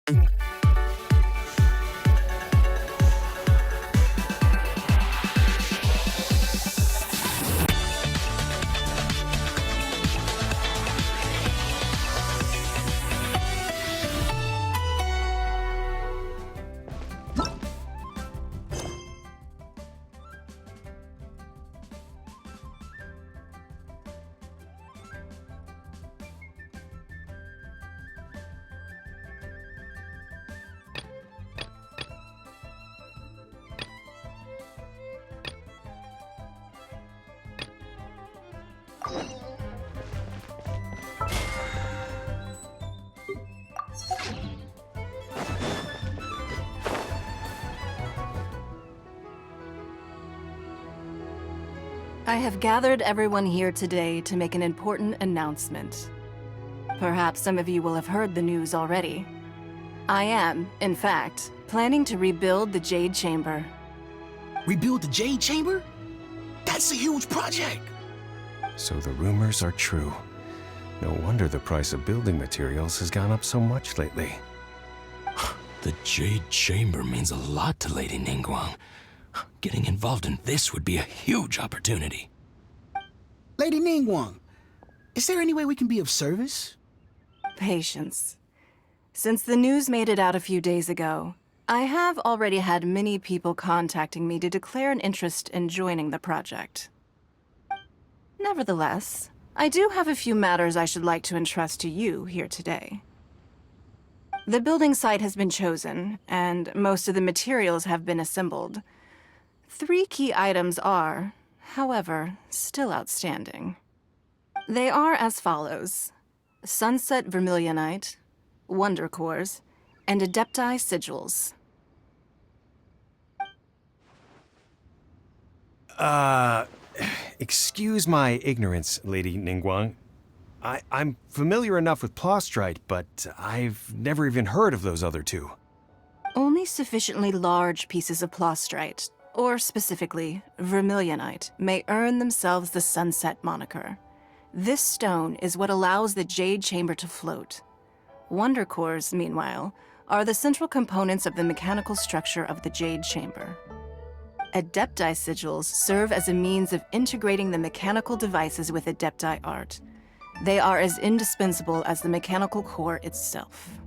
I have gathered everyone here today to make an important announcement. Perhaps some of you will have heard the news already. I am, in fact, planning to rebuild the Jade Chamber. Rebuild the Jade Chamber? That's a huge project! So the rumors are true. No wonder the price of building materials has gone up so much lately. The Jade Chamber means a lot to Lady Ningguang. Getting involved in this would be a huge opportunity. Lady Ningguang, is there any way we can be of service? Patience. Since the news made it out a few days ago, I have already had many people contacting me to declare an interest in joining the project. Nevertheless, I do have a few matters I should like to entrust to you here today. The building site has been chosen, and most of the materials have been assembled. 3 key items are, however, still outstanding. They are as follows: Sunset Vermilionite, Wonder Cores, and Adepti Sigils. Excuse my ignorance, Lady Ningguang. I'm familiar enough with Plostrite, but I've never even heard of those other 2. Only sufficiently large pieces of Plostrite, or specifically Vermilionite, may earn themselves the Sunset moniker. This stone is what allows the Jade Chamber to float. Wonder Cores, meanwhile, are the central components of the mechanical structure of the Jade Chamber. Adepti Sigils serve as a means of integrating the mechanical devices with Adepti art. They are as indispensable as the mechanical core itself.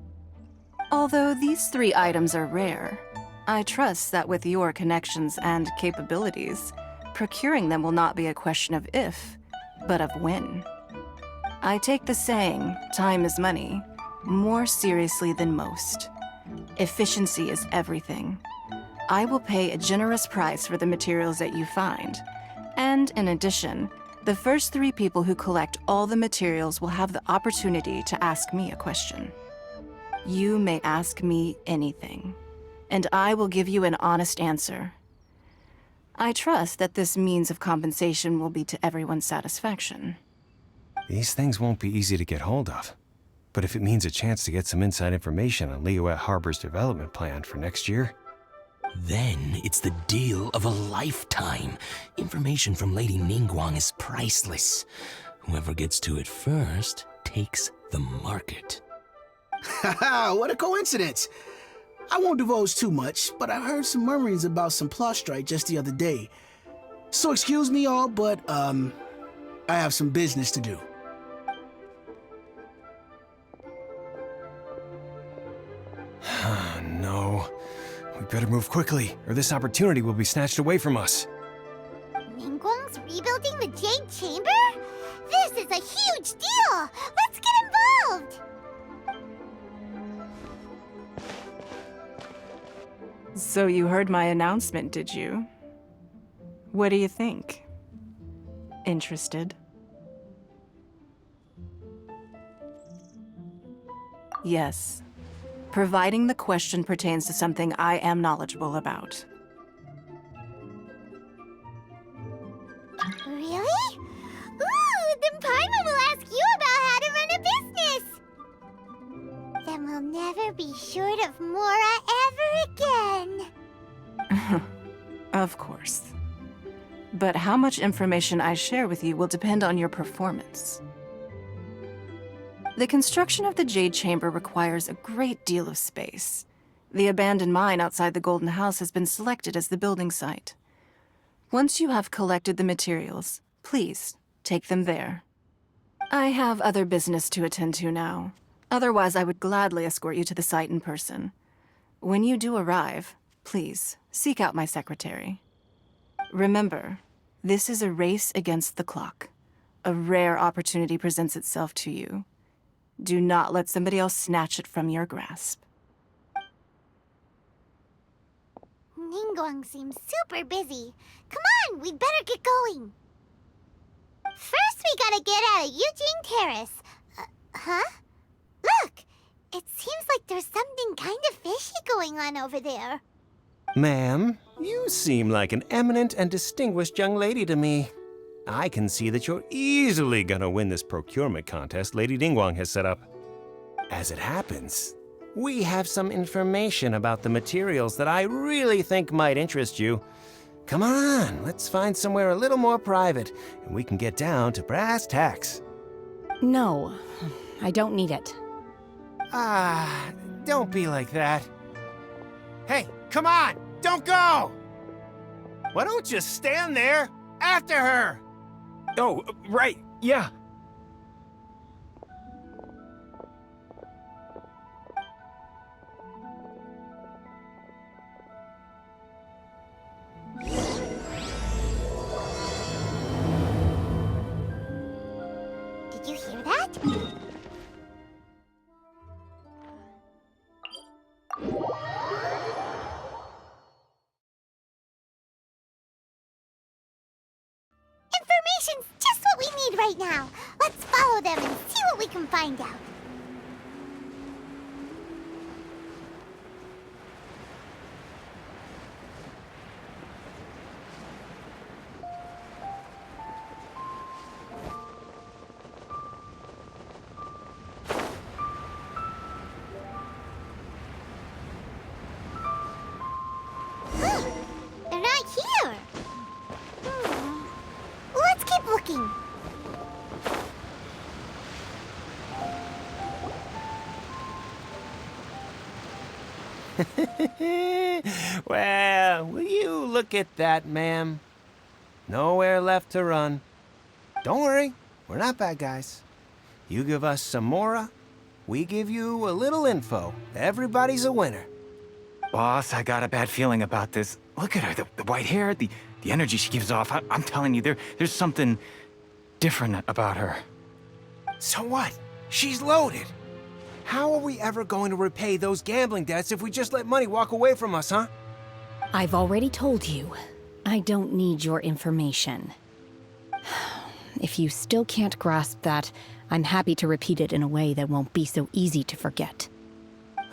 Although these 3 items are rare, I trust that with your connections and capabilities, procuring them will not be a question of if, but of when. I take the saying, time is money, more seriously than most. Efficiency is everything. I will pay a generous price for the materials that you find, and in addition, the first 3 people who collect all the materials will have the opportunity to ask me a question. You may ask me anything, and I will give you an honest answer. I trust that this means of compensation will be to everyone's satisfaction. These things won't be easy to get hold of. But if it means a chance to get some inside information on Liyuet Harbor's development plan for next year... Then it's the deal of a lifetime. Information from Lady Ningguang is priceless. Whoever gets to it first takes the market. Haha, what a coincidence! I won't divulge too much, but I heard some murmurings about some Plostrite just the other day. So excuse me all, but, I have some business to do. No. We better move quickly, or this opportunity will be snatched away from us. Ningguang's rebuilding the Jade Chamber? This is a huge deal! Let's get involved! So you heard my announcement, did you? What do you think? Interested? Yes. Providing the question pertains to something I am knowledgeable about. Really? Ooh, then Paimon will ask you about how to run a business! Then we'll never be short of Mora ever again! Of course. But how much information I share with you will depend on your performance. The construction of the Jade Chamber requires a great deal of space. The abandoned mine outside the Golden House has been selected as the building site. Once you have collected the materials, please take them there. I have other business to attend to now. Otherwise, I would gladly escort you to the site in person. When you do arrive, please seek out my secretary. Remember, this is a race against the clock. A rare opportunity presents itself to you. Do not let somebody else snatch it from your grasp. Ningguang seems super busy. Come on, we'd better get going. First, we gotta get out of Eugene Terrace. Huh? Look! It seems like there's something kind of fishy going on over there. Ma'am, you seem like an eminent and distinguished young lady to me. I can see that you're easily gonna win this procurement contest Lady Ningguang has set up. As it happens, we have some information about the materials that I really think might interest you. Come on, let's find somewhere a little more private, and we can get down to brass tacks. No, I don't need it. Don't be like that. Hey, come on, don't go! Why don't you stand there after her? Oh, right, yeah. Did you hear that? Information's just what we need right now. Let's follow them and see what we can find out. They're not here. Let's keep looking. Well, will you look at that, ma'am? Nowhere left to run. Don't worry, we're not bad guys. You give us some mora, we give you a little info. Everybody's a winner. Boss, I got a bad feeling about this. Look at her, the white hair, the energy she gives off. I'm telling you, there's something different about her. So what? She's loaded. How are we ever going to repay those gambling debts if we just let money walk away from us, huh? I've already told you, I don't need your information. If you still can't grasp that, I'm happy to repeat it in a way that won't be so easy to forget.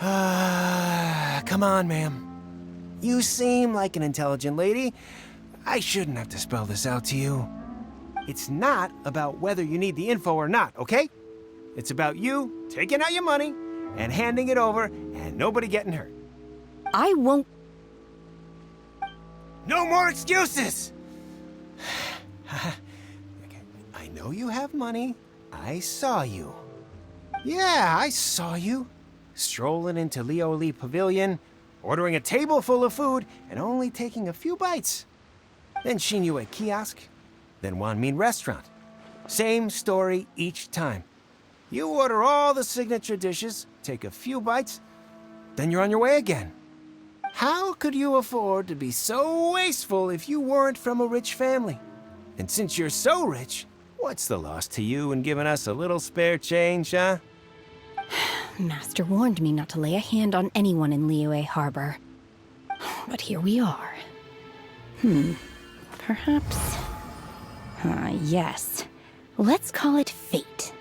Come on, ma'am. You seem like an intelligent lady. I shouldn't have to spell this out to you. It's not about whether you need the info or not, okay? It's about you taking out your money and handing it over and nobody getting hurt. I won't. No more excuses! I know you have money. I saw you. Yeah, I saw you. Strolling into Leo Lee Pavilion, ordering a table full of food, and only taking a few bites. Then Shinyue Kiosk, then Wanmin Restaurant. Same story each time. You order all the signature dishes, take a few bites, then you're on your way again. How could you afford to be so wasteful if you weren't from a rich family? And since you're so rich, what's the loss to you in giving us a little spare change, huh? Master warned me not to lay a hand on anyone in Liyue Harbor. But here we are. Perhaps... yes. Let's call it fate.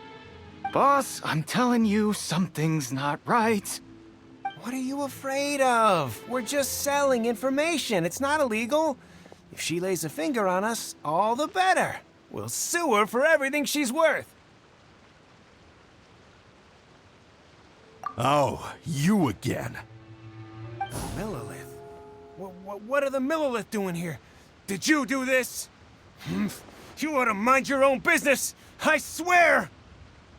Boss, I'm telling you, something's not right. What are you afraid of? We're just selling information. It's not illegal. If she lays a finger on us, all the better. We'll sue her for everything she's worth. Oh, you again. Millilith? What are the Millilith doing here? Did you do this? You ought to mind your own business! I swear!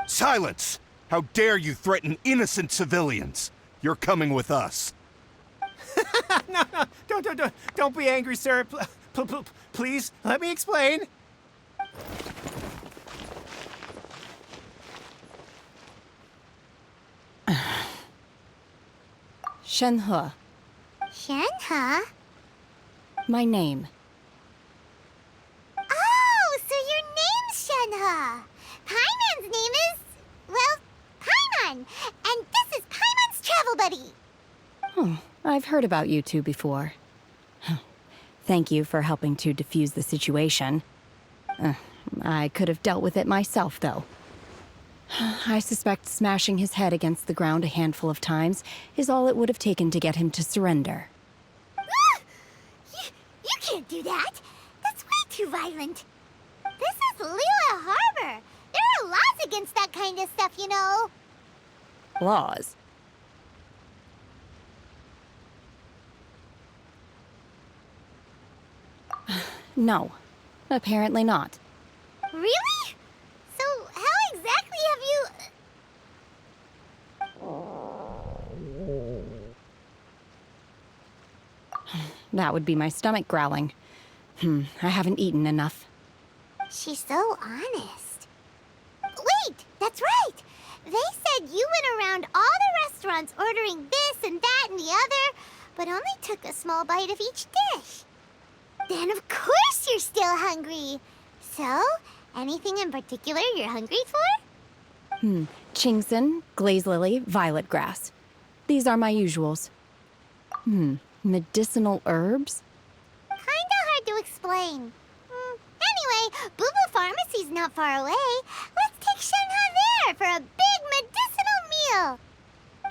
Silence! How dare you threaten innocent civilians? You're coming with us. No, don't be angry, sir. Please, let me explain. Shenhe, Shenhe? my name. Oh, so your name's Shenhe. Paimon's name is, well, Paimon. And this is Paimon's travel buddy. Oh, I've heard about you two before. Thank you for helping to defuse the situation. I could have dealt with it myself, though. I suspect smashing his head against the ground a handful of times is all it would have taken to get him to surrender. You can't do that. That's way too violent. This is Lila Harbor. There are laws against that kind of stuff, you know. Laws? No, apparently not. Really? So how exactly have you... That would be my stomach growling. I haven't eaten enough. She's so honest. Wait, that's right. They said you went around all the restaurants ordering this and that and the other, but only took a small bite of each dish. Then of course you're still hungry. So, anything in particular you're hungry for? Chingson, glaze lily, violet grass. These are my usuals. Medicinal herbs? Kinda hard to explain. Anyway, Booba Pharmacy's not far away. Let's take Shenhe there for a big medicinal meal.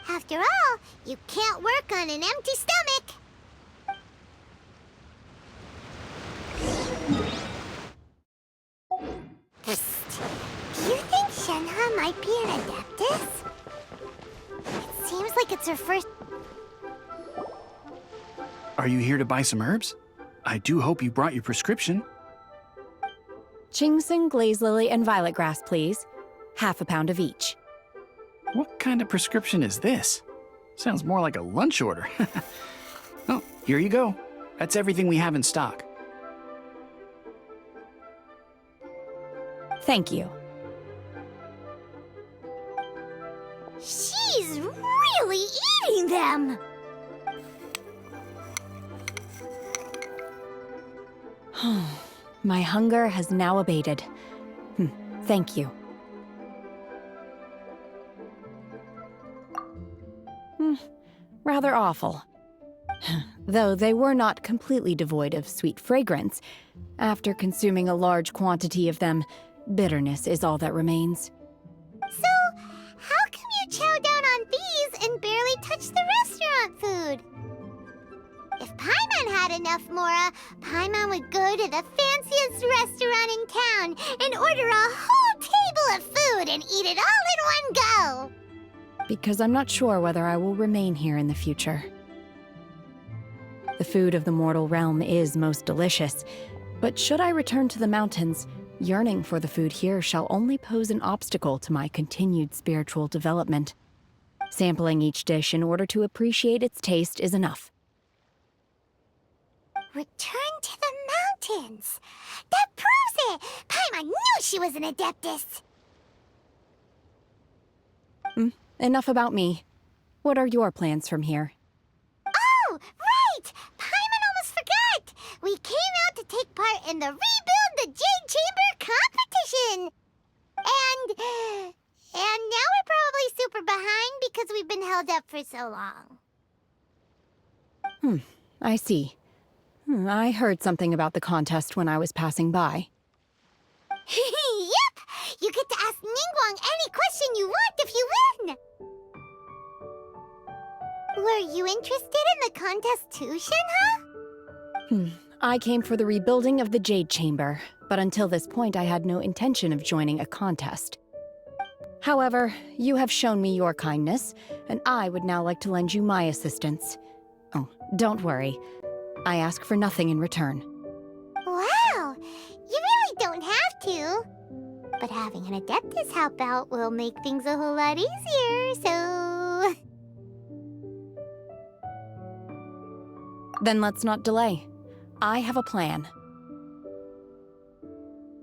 After all, you can't work on an empty stomach. Psst. Do you think Shenhe might be an Adeptus? It seems like it's her first... Are you here to buy some herbs? I do hope you brought your prescription. Chingson, glaze lily, and violet grass, please. Half a pound of each. What kind of prescription is this? Sounds more like a lunch order. Oh, here you go. That's everything we have in stock. Thank you. She's really eating them! My hunger has now abated. Thank you. Rather awful. Though they were not completely devoid of sweet fragrance, after consuming a large quantity of them, bitterness is all that remains. So, how come you chow down on these and barely touch the restaurant food? If Paimon had enough Mora, Paimon would go to the fanciest restaurant in town and order a whole table of food and eat it all in one go. Because I'm not sure whether I will remain here in the future. The food of the mortal realm is most delicious, but should I return to the mountains, yearning for the food here shall only pose an obstacle to my continued spiritual development. Sampling each dish in order to appreciate its taste is enough. Return to the mountains. That proves it! Paimon knew she was an Adeptus. Enough about me. What are your plans from here? Oh, right! Paimon almost forgot! We came out to take part in the Rebuild the Jade Chamber competition! And now we're probably super behind because we've been held up for so long. I see. I heard something about the contest when I was passing by. Yep! You get to ask Ningguang any question you want if you win! Were you interested in the contest too, Shenhe? I came for the rebuilding of the Jade Chamber, but until this point I had no intention of joining a contest. However, you have shown me your kindness, and I would now like to lend you my assistance. Oh, don't worry. I ask for nothing in return. Wow! You really don't have to. But having an Adeptus help out will make things a whole lot easier, so... Then let's not delay. I have a plan.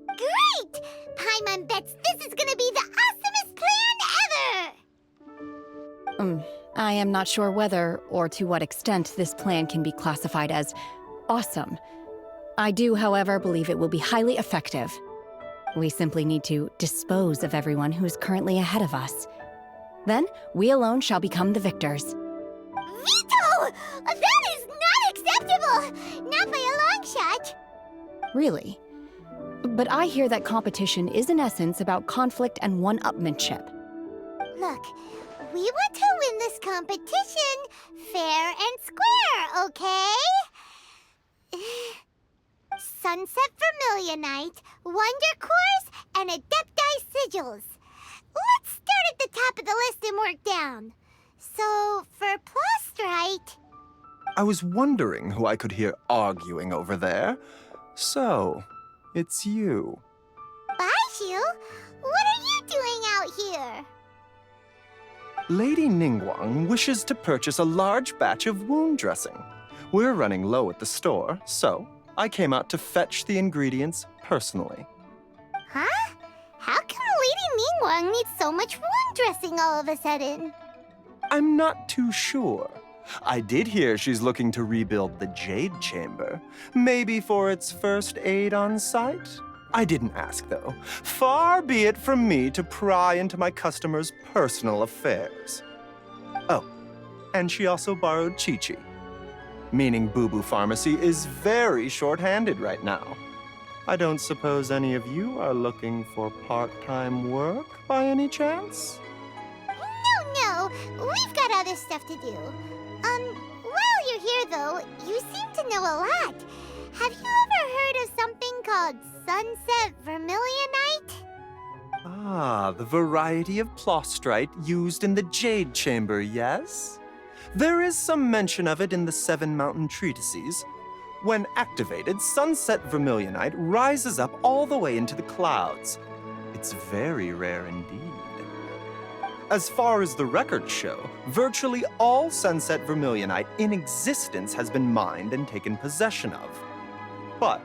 Great! Paimon bets this is gonna be the awesomest plan ever! I am not sure whether or to what extent this plan can be classified as awesome. I do, however, believe it will be highly effective. We simply need to dispose of everyone who is currently ahead of us. Then, we alone shall become the victors. Veto! That is not acceptable! Not by a long shot! Really? But I hear that competition is in essence about conflict and one-upmanship. Look, we want to win this competition fair and square, okay? Sunset Vermilionite, Wonder Cores, and Adepti Sigils. Let's start at the top of the list and work down. So, for Plostrite... I was wondering who I could hear arguing over there. So, it's you. Baishu, what are you doing out here? Lady Ningguang wishes to purchase a large batch of wound dressing. We're running low at the store, so I came out to fetch the ingredients personally. Huh? How come Lady Ningguang needs so much wound dressing all of a sudden? I'm not too sure. I did hear she's looking to rebuild the Jade Chamber. Maybe for its first aid on site? I didn't ask, though. Far be it from me to pry into my customers' personal affairs. Oh, and she also borrowed Chi-Chi. Meaning Boo Boo Pharmacy is very short-handed right now. I don't suppose any of you are looking for part-time work by any chance? No, we've got other stuff to do. While you're here though, you seem to know a lot. Have you ever heard of something called Sunset Vermilionite? Ah, the variety of plostrite used in the Jade Chamber, yes? There is some mention of it in the Seven Mountain Treatises. When activated, Sunset Vermilionite rises up all the way into the clouds. It's very rare indeed. As far as the records show, virtually all Sunset Vermilionite in existence has been mined and taken possession of. But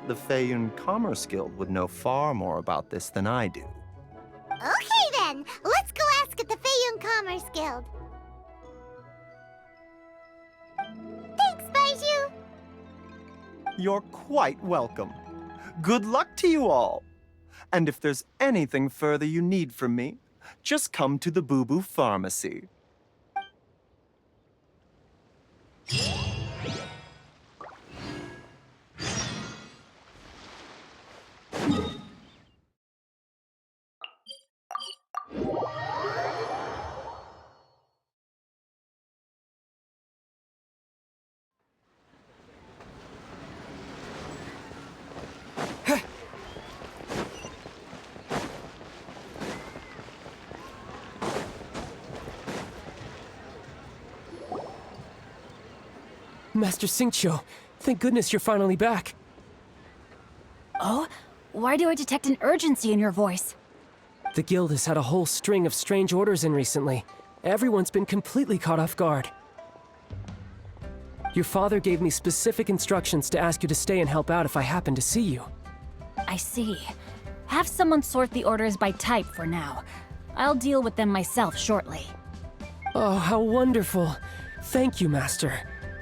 the Feiyun Commerce Guild would know far more about this than I do. Okay then, let's go ask at the Feiyun Commerce Guild. Thanks, Baiju. You're quite welcome. Good luck to you all. And if there's anything further you need from me, just come to the Boo Boo Pharmacy. Master Xingqiu, thank goodness you're finally back. Oh? Why do I detect an urgency in your voice? The guild has had a whole string of strange orders in recently. Everyone's been completely caught off guard. Your father gave me specific instructions to ask you to stay and help out if I happen to see you. I see. Have someone sort the orders by type for now. I'll deal with them myself shortly. Oh, how wonderful. Thank you, Master.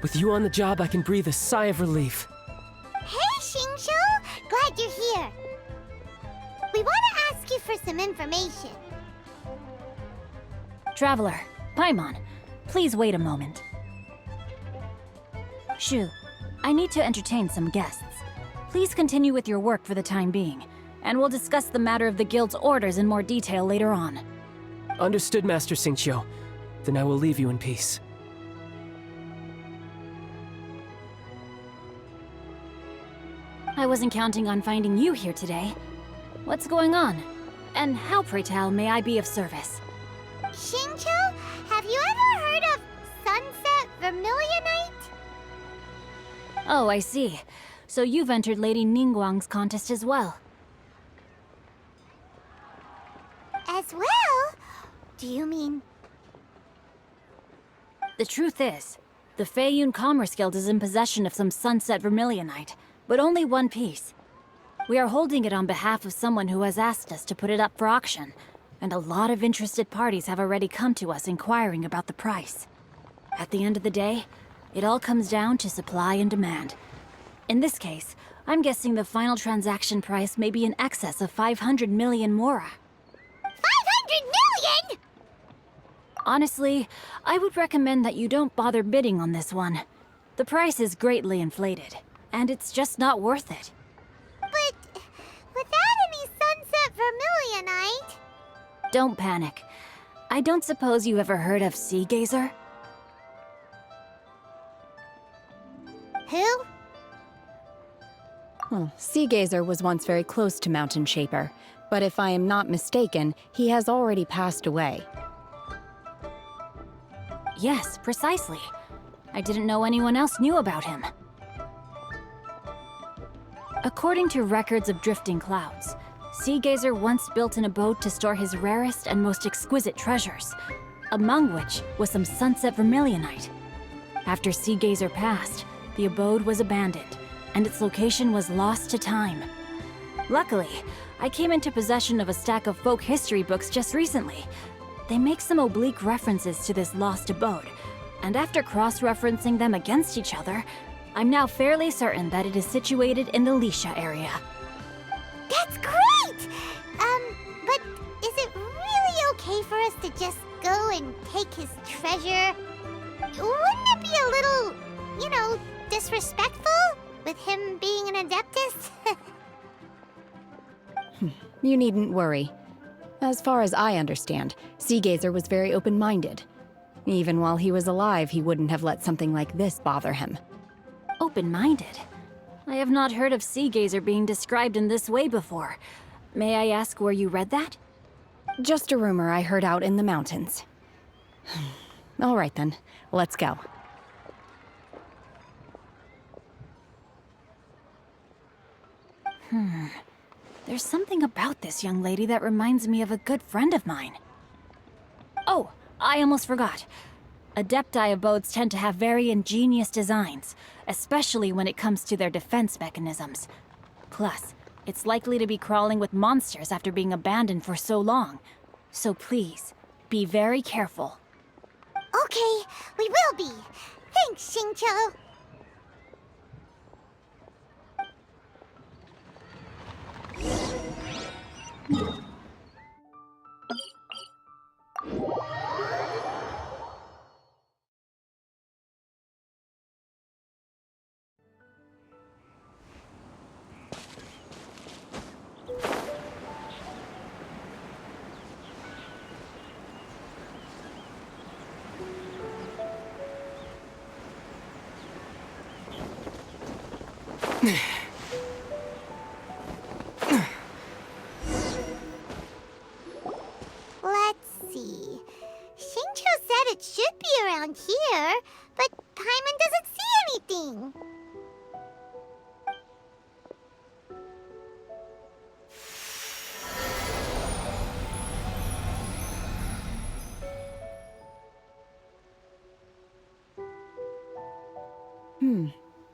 With you on the job, I can breathe a sigh of relief. Hey, Xingqiu! Glad you're here. We want to ask you for some information. Traveler, Paimon, please wait a moment. Shu, I need to entertain some guests. Please continue with your work for the time being, and we'll discuss the matter of the guild's orders in more detail later on. Understood, Master Xingqiu. Then I will leave you in peace. I wasn't counting on finding you here today. What's going on? And how, pray tell, may I be of service? Xingqiu, have you ever heard of Sunset Vermilionite? Oh, I see. So you've entered Lady Ningguang's contest as well. Do you mean... The truth is, the Feiyun Commerce Guild is in possession of some sunset vermilionite, but only one piece. We are holding it on behalf of someone who has asked us to put it up for auction, and a lot of interested parties have already come to us inquiring about the price. At the end of the day, it all comes down to supply and demand. In this case, I'm guessing the final transaction price may be in excess of 500 million mora. 500 million?! Honestly, I would recommend that you don't bother bidding on this one. The price is greatly inflated, and it's just not worth it. But without any sunset vermilionite... Don't panic. I don't suppose you ever heard of Sea Gazer? Who? Well, Sea Gazer was once very close to Mountain Shaper, but if I am not mistaken, he has already passed away. Yes, precisely. I didn't know anyone else knew about him. According to records of drifting clouds, Sea Gazer once built an abode to store his rarest and most exquisite treasures, among which was some sunset vermilionite. After Sea Gazer passed, the abode was abandoned, and its location was lost to time. Luckily, I came into possession of a stack of folk history books just recently. They make some oblique references to this lost abode, and after cross-referencing them against each other, I'm now fairly certain that it is situated in the Lisha area. That's great! But is it really okay for us to just go and take his treasure? Wouldn't it be a little, disrespectful? With him being an Adeptus? You needn't worry. As far as I understand, Sea Gazer was very open-minded. Even while he was alive, he wouldn't have let something like this bother him. Open-minded? I have not heard of Sea Gazer being described in this way before. May I ask where you read that? Just a rumor I heard out in the mountains. All right then, let's go. There's something about this young lady that reminds me of a good friend of mine. Oh, I almost forgot. Adepti abodes tend to have very ingenious designs, especially when it comes to their defense mechanisms. Plus, it's likely to be crawling with monsters after being abandoned for so long. So please, be very careful. Okay, we will be. Thanks, Xingqiu. Let's see. Xingqiu said it should be around here, but Paimon doesn't see anything.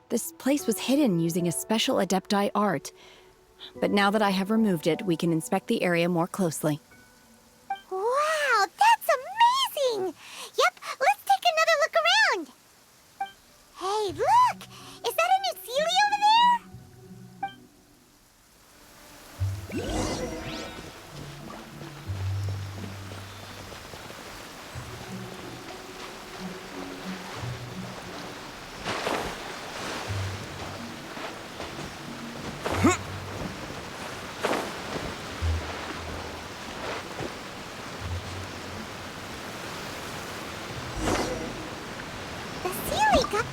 This place was hidden using a special Adepti art. But now that I have removed it, we can inspect the area more closely. Wow, that's amazing! Yep, let's take another look around. Hey, look! Is that a new Sealy over there? The Sealy got...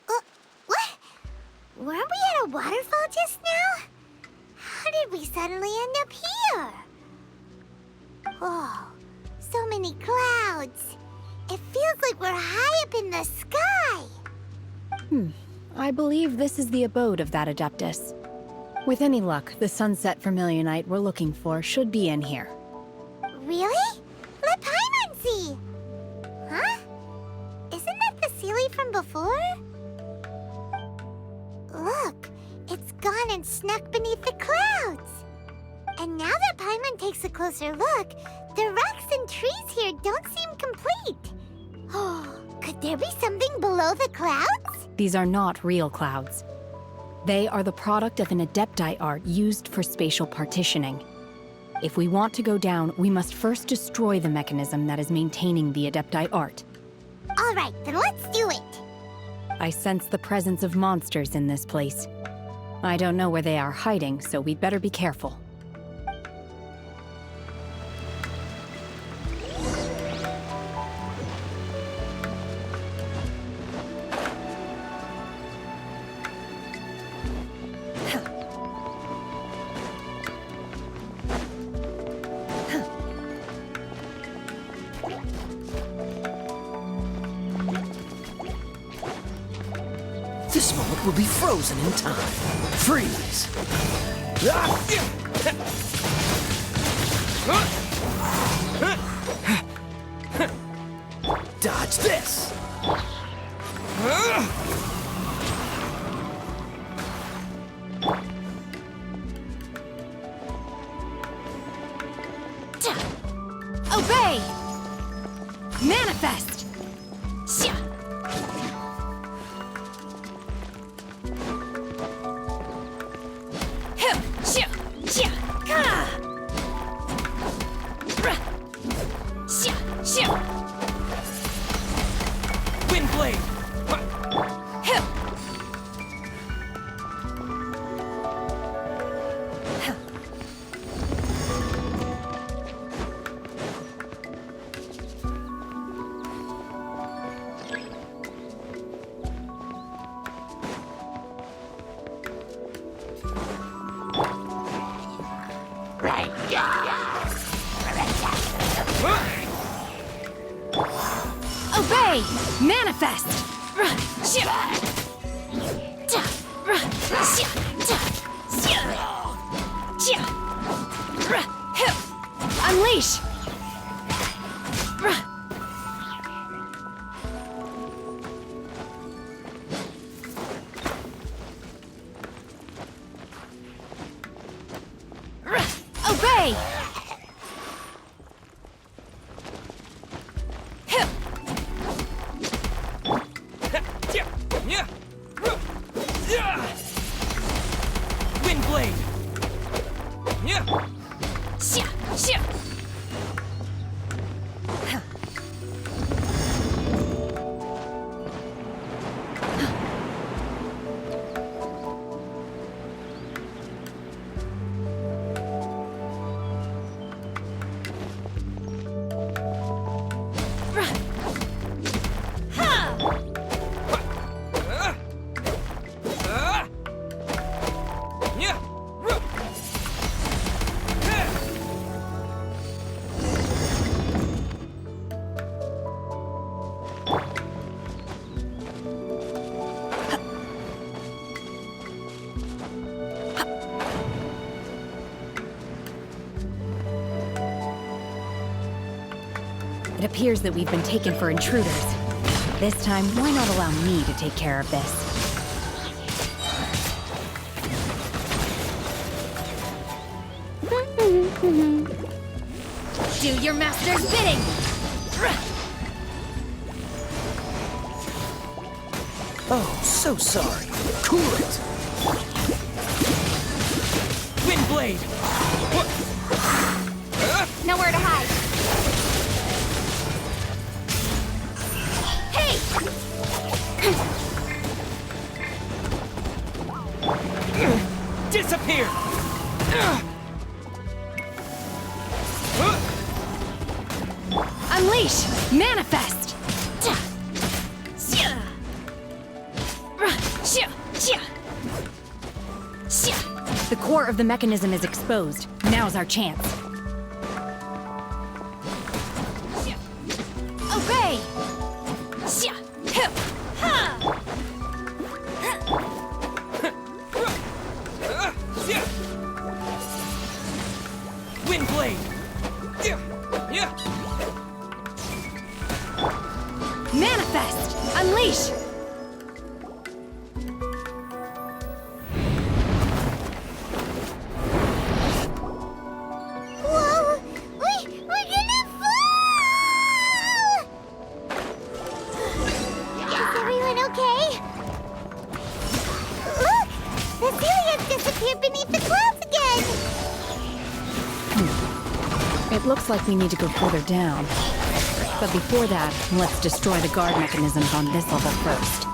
What? Weren't we at a waterfall just now? did we suddenly end up here? Oh, so many clouds. It feels like we're high up in the sky. I believe this is the abode of that Adeptus. With any luck, the sunset Vermilionite we're looking for should be in here. Really? Let Paimon see. Huh? Isn't that the Sealy from before? Look, it's gone and snuck beneath the clouds. And now that Paimon takes a closer look, the rocks and trees here don't seem complete. Oh, could there be something below the clouds? These are not real clouds. They are the product of an Adepti art used for spatial partitioning. If we want to go down, we must first destroy the mechanism that is maintaining the Adepti art. All right, then let's do it. I sense the presence of monsters in this place. I don't know where they are hiding, so we'd better be careful. This moment will be frozen in time. Freeze! Dodge this! Obey! Manifest! Windblade! Obey! Manifest! Unleash! Obey! Windblade! It appears that we've been taken for intruders. This time, why not allow me to take care of this? Do your master's bidding! Oh, so sorry. Cool it! Windblade! Nowhere to hide. Hey! Disappear! Unleash! Manifest! The core of the mechanism is exposed. Now's our chance. Obey! Wind blade! Manifest! Unleash! Whoa! We're gonna fall! Is everyone okay? Look! The Celia's disappeared beneath the clouds again! It looks like we need to go further down. But before that, let's destroy the guard mechanisms on this level first.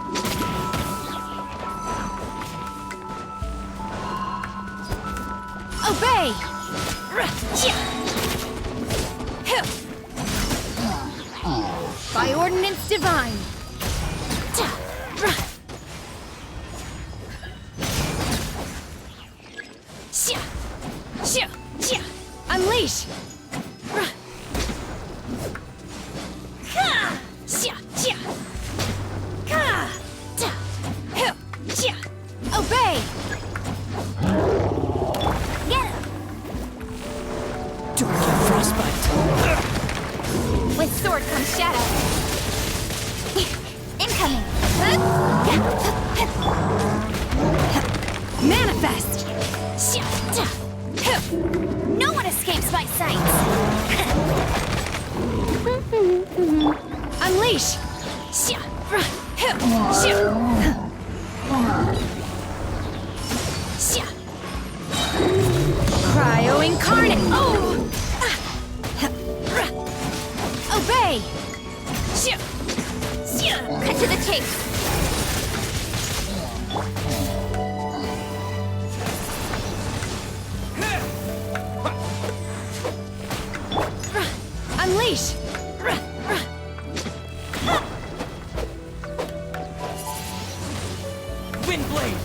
Obey! By ordinance divine! Unleash! Obey! Get him! Don't get frostbite. With sword comes shadow. Incoming! Manifest! No one escapes my sight! Unleash! Cryo incarnate! Oh! Obey! Cut to the chase! Unleash! Wind blade!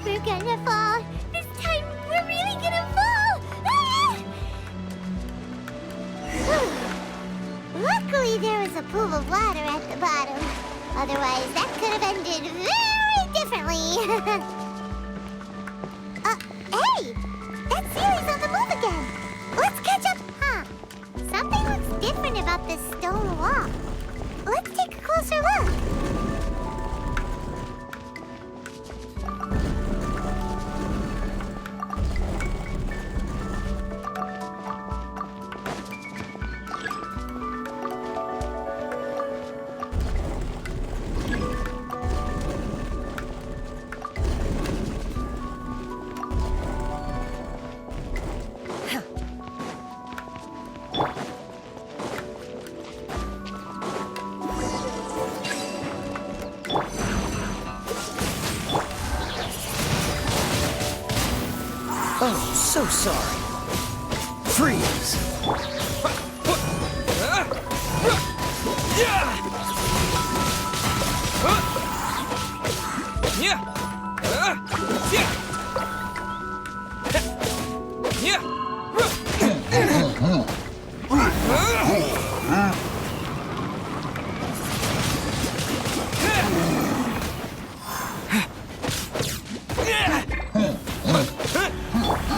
We're gonna fall! This time, we're really gonna fall! Luckily, there was a pool of water at the bottom. Otherwise, that could have ended very differently. Hey! That Sealy's on the move again! Let's catch up! Huh. Something looks different about this stone wall. Let's take a closer look. Oh, so sorry. Freeze!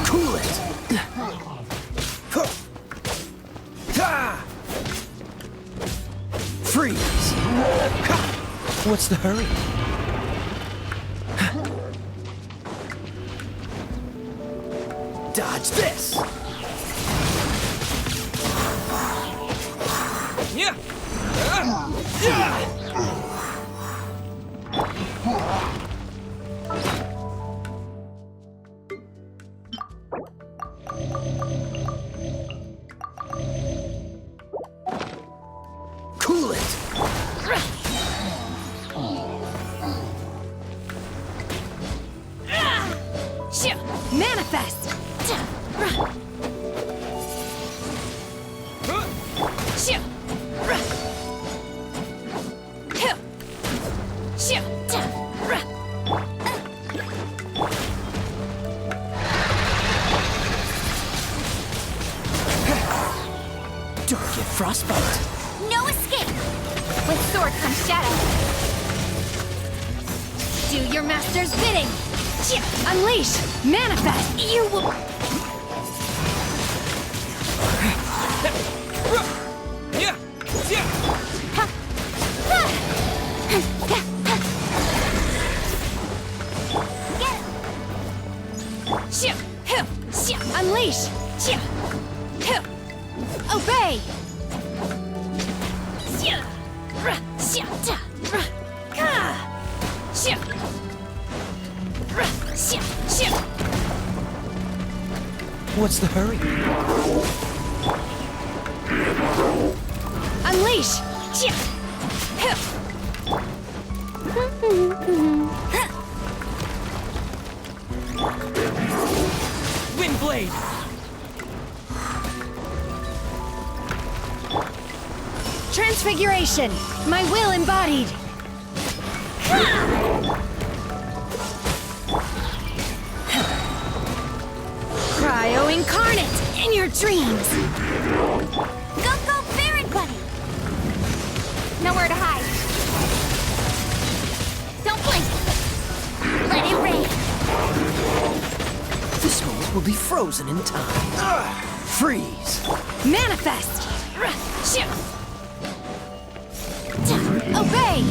Cool it! Freeze! What's the hurry? Dodge this! with sword from shadow. Do your master's bidding. Unleash! Manifest! You will... Unleash! Obey! What's the hurry? Unleash! Windblade! Transfiguration! My will embodied! Cryo incarnate! In your dreams! Go, Baron Bunny! Nowhere to hide. Don't blink. Let it rain! This moment will be frozen in time. Freeze! Manifest! Obey!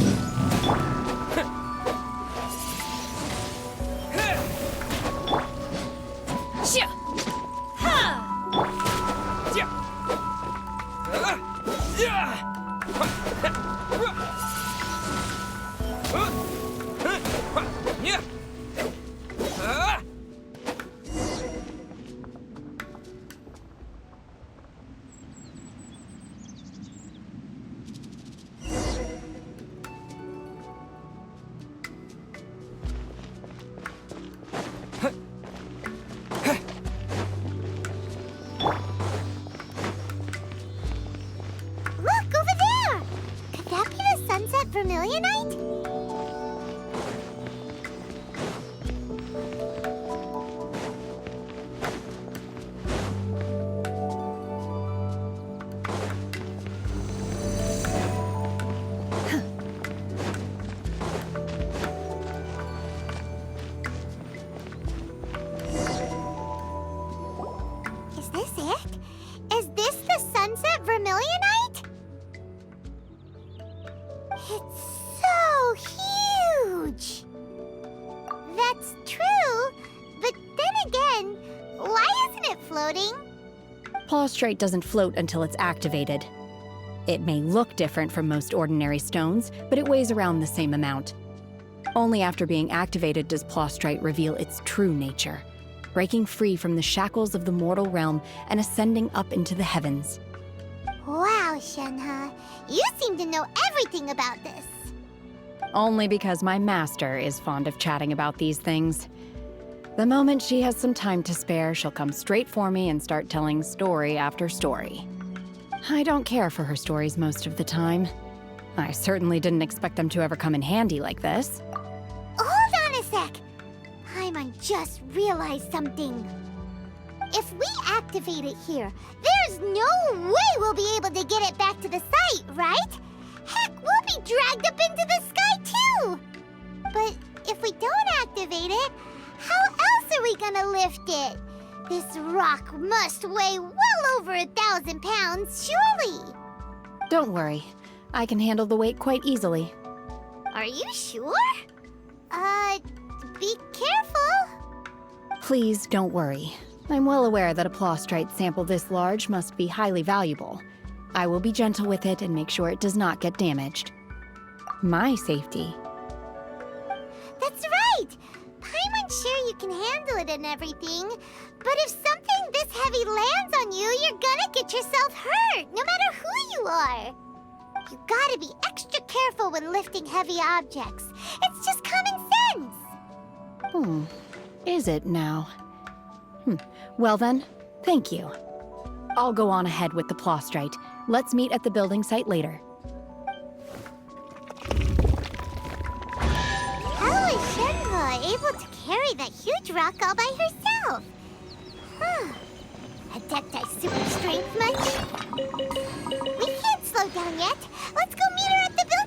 Look, over there! Could that be the Sunset Vermilionite? Is this it? Is this the Sunset Vermilionite? It's so huge! That's true, but then again, why isn't it floating? Plaustrite doesn't float until it's activated. It may look different from most ordinary stones, but it weighs around the same amount. Only after being activated does Plaustrite reveal its true nature, breaking free from the shackles of the mortal realm and ascending up into the heavens. Wow, Shenhe, you seem to know everything about this. Only because my master is fond of chatting about these things. The moment she has some time to spare, she'll come straight for me and start telling story after story. I don't care for her stories most of the time. I certainly didn't expect them to ever come in handy like this. Hold on a sec. Paimon just realized something. If we activate it here, there's no way we'll be able to get it back to the site, right? Heck, we'll be dragged up into the sky too! But if we don't activate it, how else are we gonna lift it? This rock must weigh well over 1,000 pounds, surely! Don't worry. I can handle the weight quite easily. Are you sure? Be careful! Please don't worry. I'm well aware that a plaustrite sample this large must be highly valuable. I will be gentle with it and make sure it does not get damaged. My safety. That's right! Paimon's sure you can handle it and everything, but if something this heavy lands on you, you're gonna get yourself hurt, no matter who you are. You gotta be extra careful when lifting heavy objects. It's just common sense! Is it now? Well then, thank you. I'll go on ahead with the plaustrite. Let's meet at the building site later. How is Shenhe able to carry that huge rock all by herself? Adepti super strength much? We can't slow down yet. Let's go meet her at the building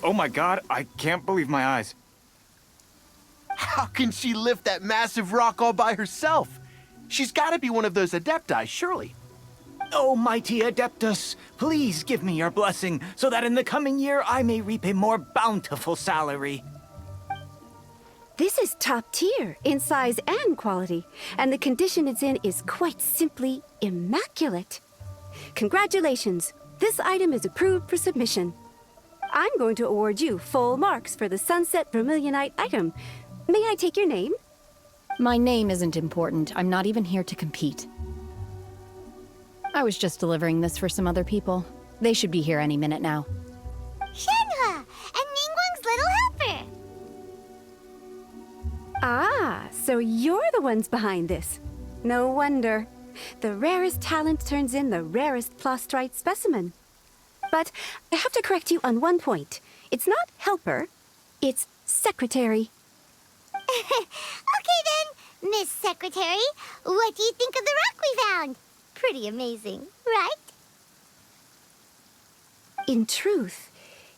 Oh my god, I can't believe my eyes. How can she lift that massive rock all by herself? She's gotta be one of those Adepti, surely. Oh, mighty Adeptus, please give me your blessing so that in the coming year I may reap a more bountiful salary. This is top tier in size and quality, and the condition it's in is quite simply immaculate. Congratulations, this item is approved for submission. I'm going to award you full marks for the Sunset Vermilionite item. May I take your name? My name isn't important. I'm not even here to compete. I was just delivering this for some other people. They should be here any minute now. Shenhua, and Ningguang's little helper. Ah, so you're the ones behind this. No wonder. The rarest talent turns in the rarest Plostrite specimen. But I have to correct you on one point. It's not helper, it's secretary. Okay then, Miss Secretary, what do you think of the rock we found? Pretty amazing, right? In truth,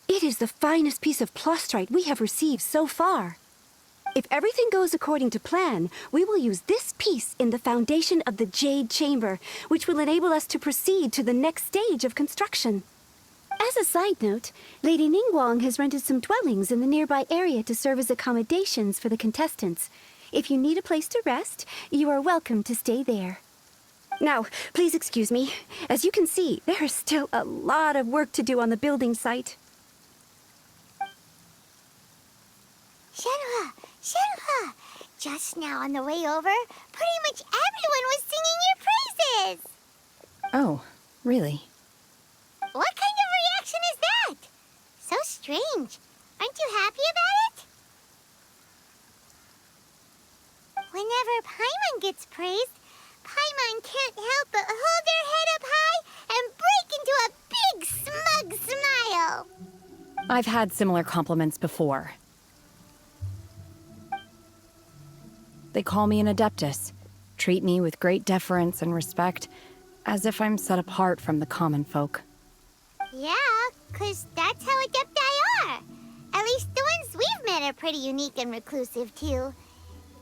it is the finest piece of Plostrite we have received so far. If everything goes according to plan, we will use this piece in the foundation of the Jade Chamber, which will enable us to proceed to the next stage of construction. As a side note, Lady Ningguang has rented some dwellings in the nearby area to serve as accommodations for the contestants. If you need a place to rest, you are welcome to stay there. Now, please excuse me. As you can see, there is still a lot of work to do on the building site. Shenhua, Shenhua! Just now on the way over, pretty much everyone was singing your praises! Oh, really? What kind of reaction is that? So strange. Aren't you happy about it? Whenever Paimon gets praised, Paimon can't help but hold their head up high and break into a big, smug smile. I've had similar compliments before. They call me an Adeptus, treat me with great deference and respect, as if I'm set apart from the common folk. Yeah, 'cause that's how Adepti are. At least the ones we've met are pretty unique and reclusive, too.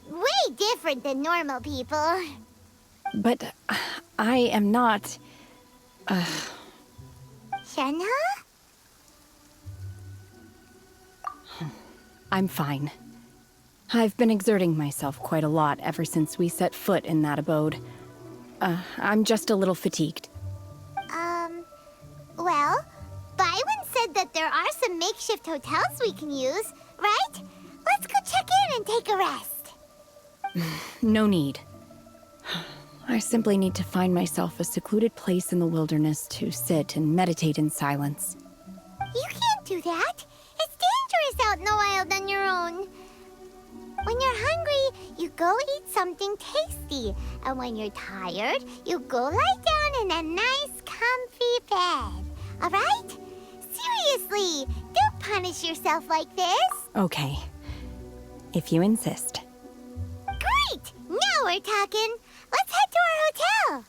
Way different than normal people. But I am not... Shenhua? I'm fine. I've been exerting myself quite a lot ever since we set foot in that abode. I'm just a little fatigued. Well, Byron said that there are some makeshift hotels we can use, right? Let's go check in and take a rest. No need. I simply need to find myself a secluded place in the wilderness to sit and meditate in silence. You can't do that. It's dangerous out in the wild on your own. When you're hungry, you go eat something tasty. And when you're tired, you go lie down in a nice, comfy bed. All right? Seriously, don't punish yourself like this. Okay. If you insist. Great! Now we're talking. Let's head to our hotel.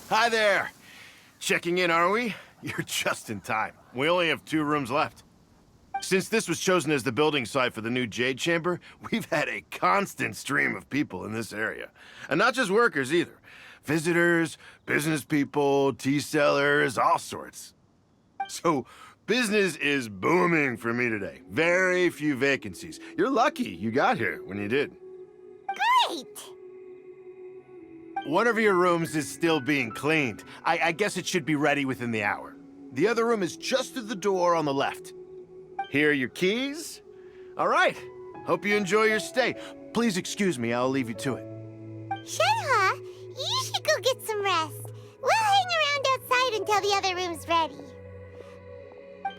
Hi there. Checking in, are we? You're just in time. We only have 2 rooms left. Since this was chosen as the building site for the new Jade Chamber, we've had a constant stream of people in this area. And not just workers either. Visitors, business people, tea sellers, all sorts. So, business is booming for me today. Very few vacancies. You're lucky you got here when you did. Great! One of your rooms is still being cleaned. I guess it should be ready within the hour. The other room is just through the door on the left. Here are your keys. All right. Hope you enjoy your stay. Please excuse me, I'll leave you to it. Shenhua, you should go get some rest. We'll hang around outside until the other room's ready.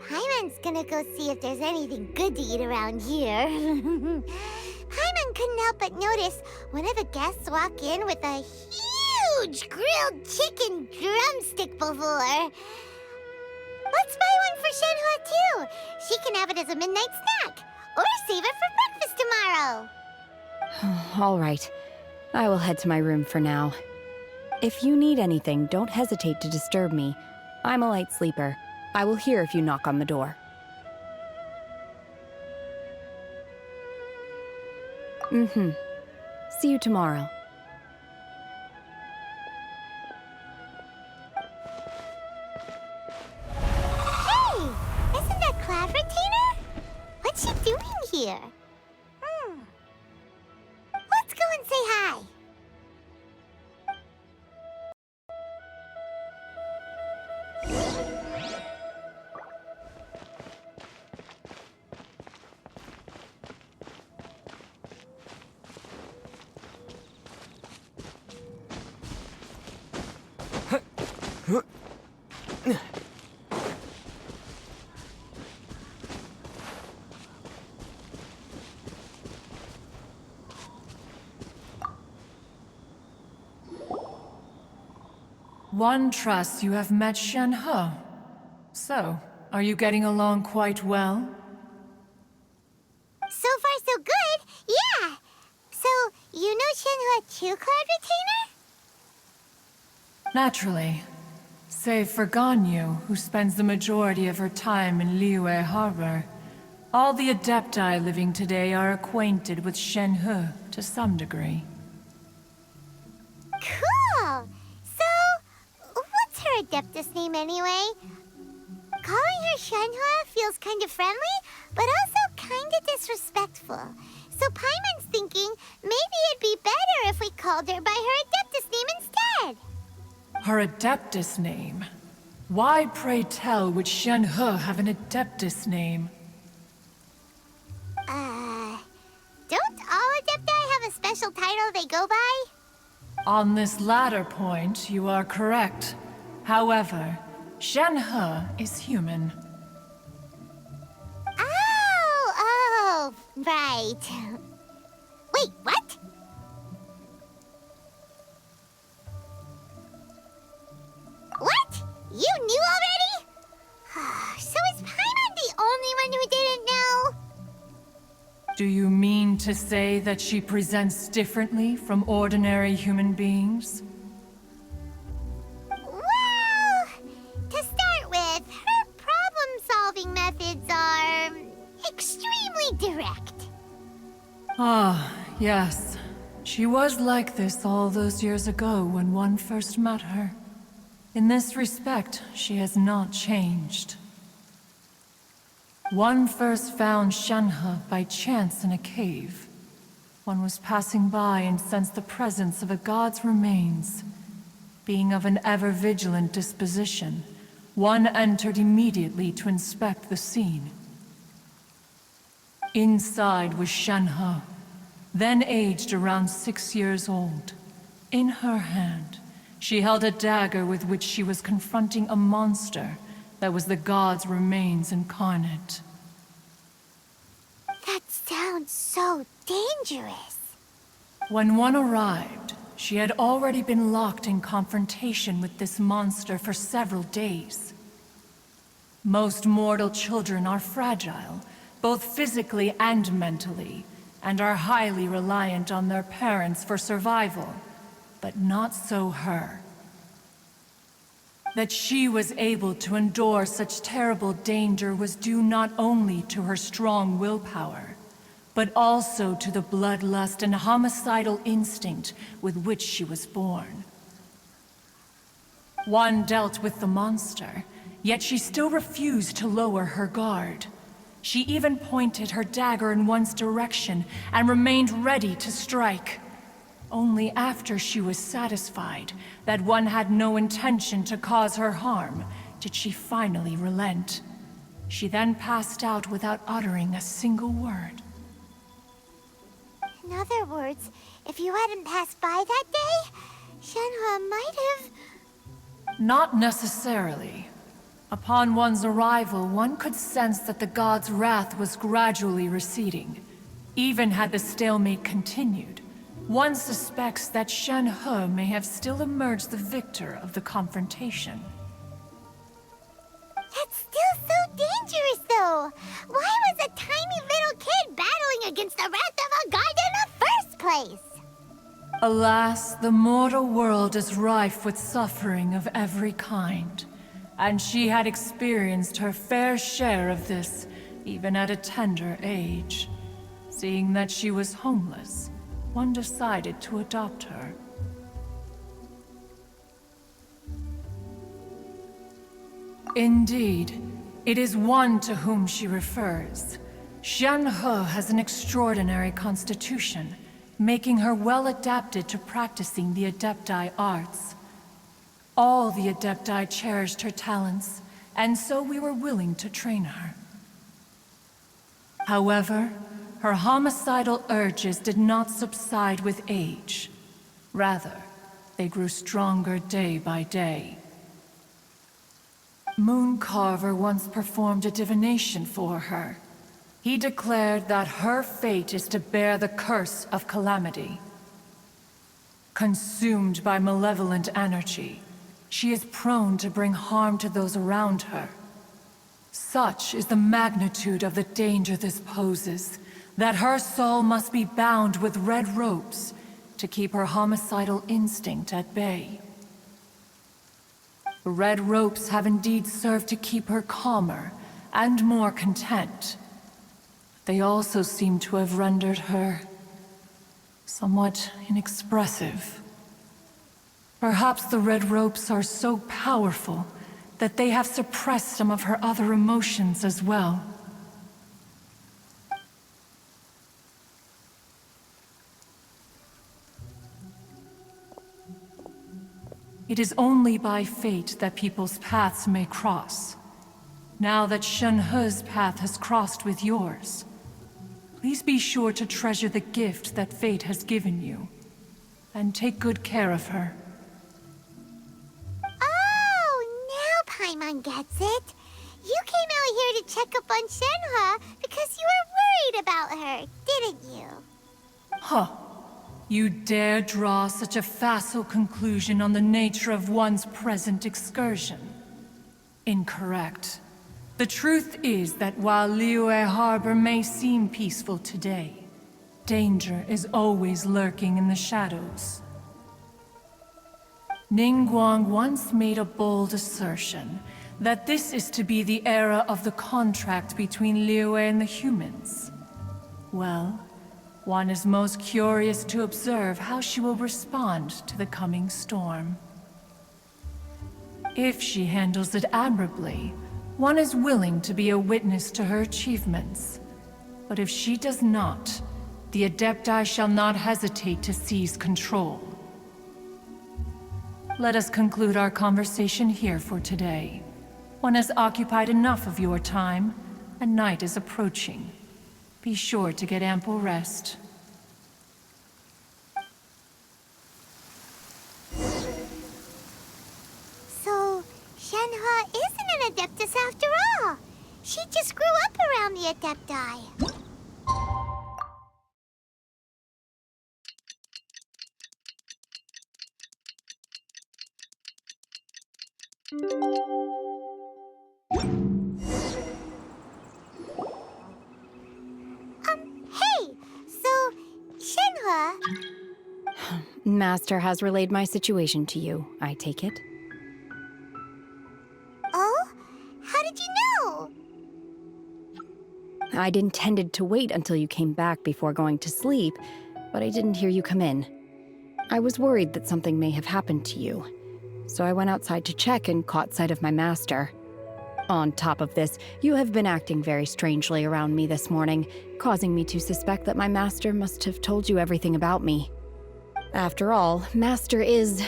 Paimon's gonna go see if there's anything good to eat around here. Paimon couldn't help but notice one of the guests walk in with a huge grilled chicken drumstick before. Let's buy one for Shenhua too. She can have it as a midnight snack. Or save it for breakfast tomorrow. All right. I will head to my room for now. If you need anything, don't hesitate to disturb me. I'm a light sleeper. I will hear if you knock on the door. See you tomorrow. Hey! Isn't that Cloud Retainer? What's she doing here? Let's go and say hi. One trusts you have met Shenhe. So, are you getting along quite well? So far, so good. Yeah. So, you know Shenhua too, Cloud Retainer? Naturally. Save for Ganyu, who spends the majority of her time in Liyue Harbor. All the Adepti living today are acquainted with Shenhe to some degree. Cool. So, what's her Adeptus name anyway? Calling her Shenhua feels kind of friendly, but also kind of disrespectful. So Paimon's thinking maybe it'd be better if we called her by her Adeptus name instead. Her Adeptus name? Why, pray tell, would Shenhe have an Adeptus name? Don't all Adepti have a special title they go by? On this latter point, you are correct. However, Shenhe is human. Oh, right. Wait, what? What? You knew already? So is Paimon the only one who didn't know? Do you mean to say that she presents differently from ordinary human beings? Well, to start with, her problem-solving methods are extremely direct. Ah, yes. She was like this all those years ago when one first met her. In this respect, she has not changed. One first found Shenhe by chance in a cave. One was passing by and sensed the presence of a god's remains. Being of an ever-vigilant disposition, one entered immediately to inspect the scene. Inside was Shenhe, then aged around 6 years old. In her hand, she held a dagger with which she was confronting a monster that was the god's remains incarnate. That sounds so dangerous. When one arrived, she had already been locked in confrontation with this monster for several days. Most mortal children are fragile, both physically and mentally, and are highly reliant on their parents for survival. But not so her. That she was able to endure such terrible danger was due not only to her strong willpower, but also to the bloodlust and homicidal instinct with which she was born. One dealt with the monster, yet she still refused to lower her guard. She even pointed her dagger in one's direction and remained ready to strike. Only after she was satisfied that one had no intention to cause her harm did she finally relent. She then passed out without uttering a single word. In other words, if you hadn't passed by that day, Shenhua might have... Not necessarily. Upon one's arrival, one could sense that the god's wrath was gradually receding. Even had the stalemate continued, one suspects that Shen He may have still emerged the victor of the confrontation. That's still so dangerous, though. Why was a tiny little kid battling against the wrath of a god in the first place? Alas, the mortal world is rife with suffering of every kind, and she had experienced her fair share of this, even at a tender age. Seeing that she was homeless, one decided to adopt her. Indeed, it is one to whom she refers. Shen He has an extraordinary constitution, making her well adapted to practicing the Adepti arts. All the Adepti cherished her talents, and so we were willing to train her. However, her homicidal urges did not subside with age. Rather, they grew stronger day by day. Mooncarver once performed a divination for her. He declared that her fate is to bear the curse of calamity. Consumed by malevolent energy, she is prone to bring harm to those around her. Such is the magnitude of the danger this poses, that her soul must be bound with red ropes to keep her homicidal instinct at bay. The red ropes have indeed served to keep her calmer and more content. They also seem to have rendered her somewhat inexpressive. Perhaps the red ropes are so powerful that they have suppressed some of her other emotions as well. It is only by fate that people's paths may cross. Now that Shen He's path has crossed with yours, please be sure to treasure the gift that fate has given you, and take good care of her. Oh, now Paimon gets it. You came out here to check up on Shenhe because you were worried about her, didn't you? Huh. You dare draw such a facile conclusion on the nature of one's present excursion? Incorrect. The truth is that while Liyue Harbor may seem peaceful today, danger is always lurking in the shadows. Ningguang once made a bold assertion that this is to be the era of the contract between Liyue and the humans. Well, one is most curious to observe how she will respond to the coming storm. If she handles it admirably, one is willing to be a witness to her achievements. But if she does not, the Adepti shall not hesitate to seize control. Let us conclude our conversation here for today. One has occupied enough of your time, and night is approaching. Be sure to get ample rest. So, Shenhe isn't an Adeptus after all. She just grew up around the Adepti. Hey! So, Shenhe... Master has relayed my situation to you, I take it. Oh? How did you know? I'd intended to wait until you came back before going to sleep, but I didn't hear you come in. I was worried that something may have happened to you, so I went outside to check and caught sight of my master. On top of this, you have been acting very strangely around me this morning, causing me to suspect that my master must have told you everything about me. After all, Master is...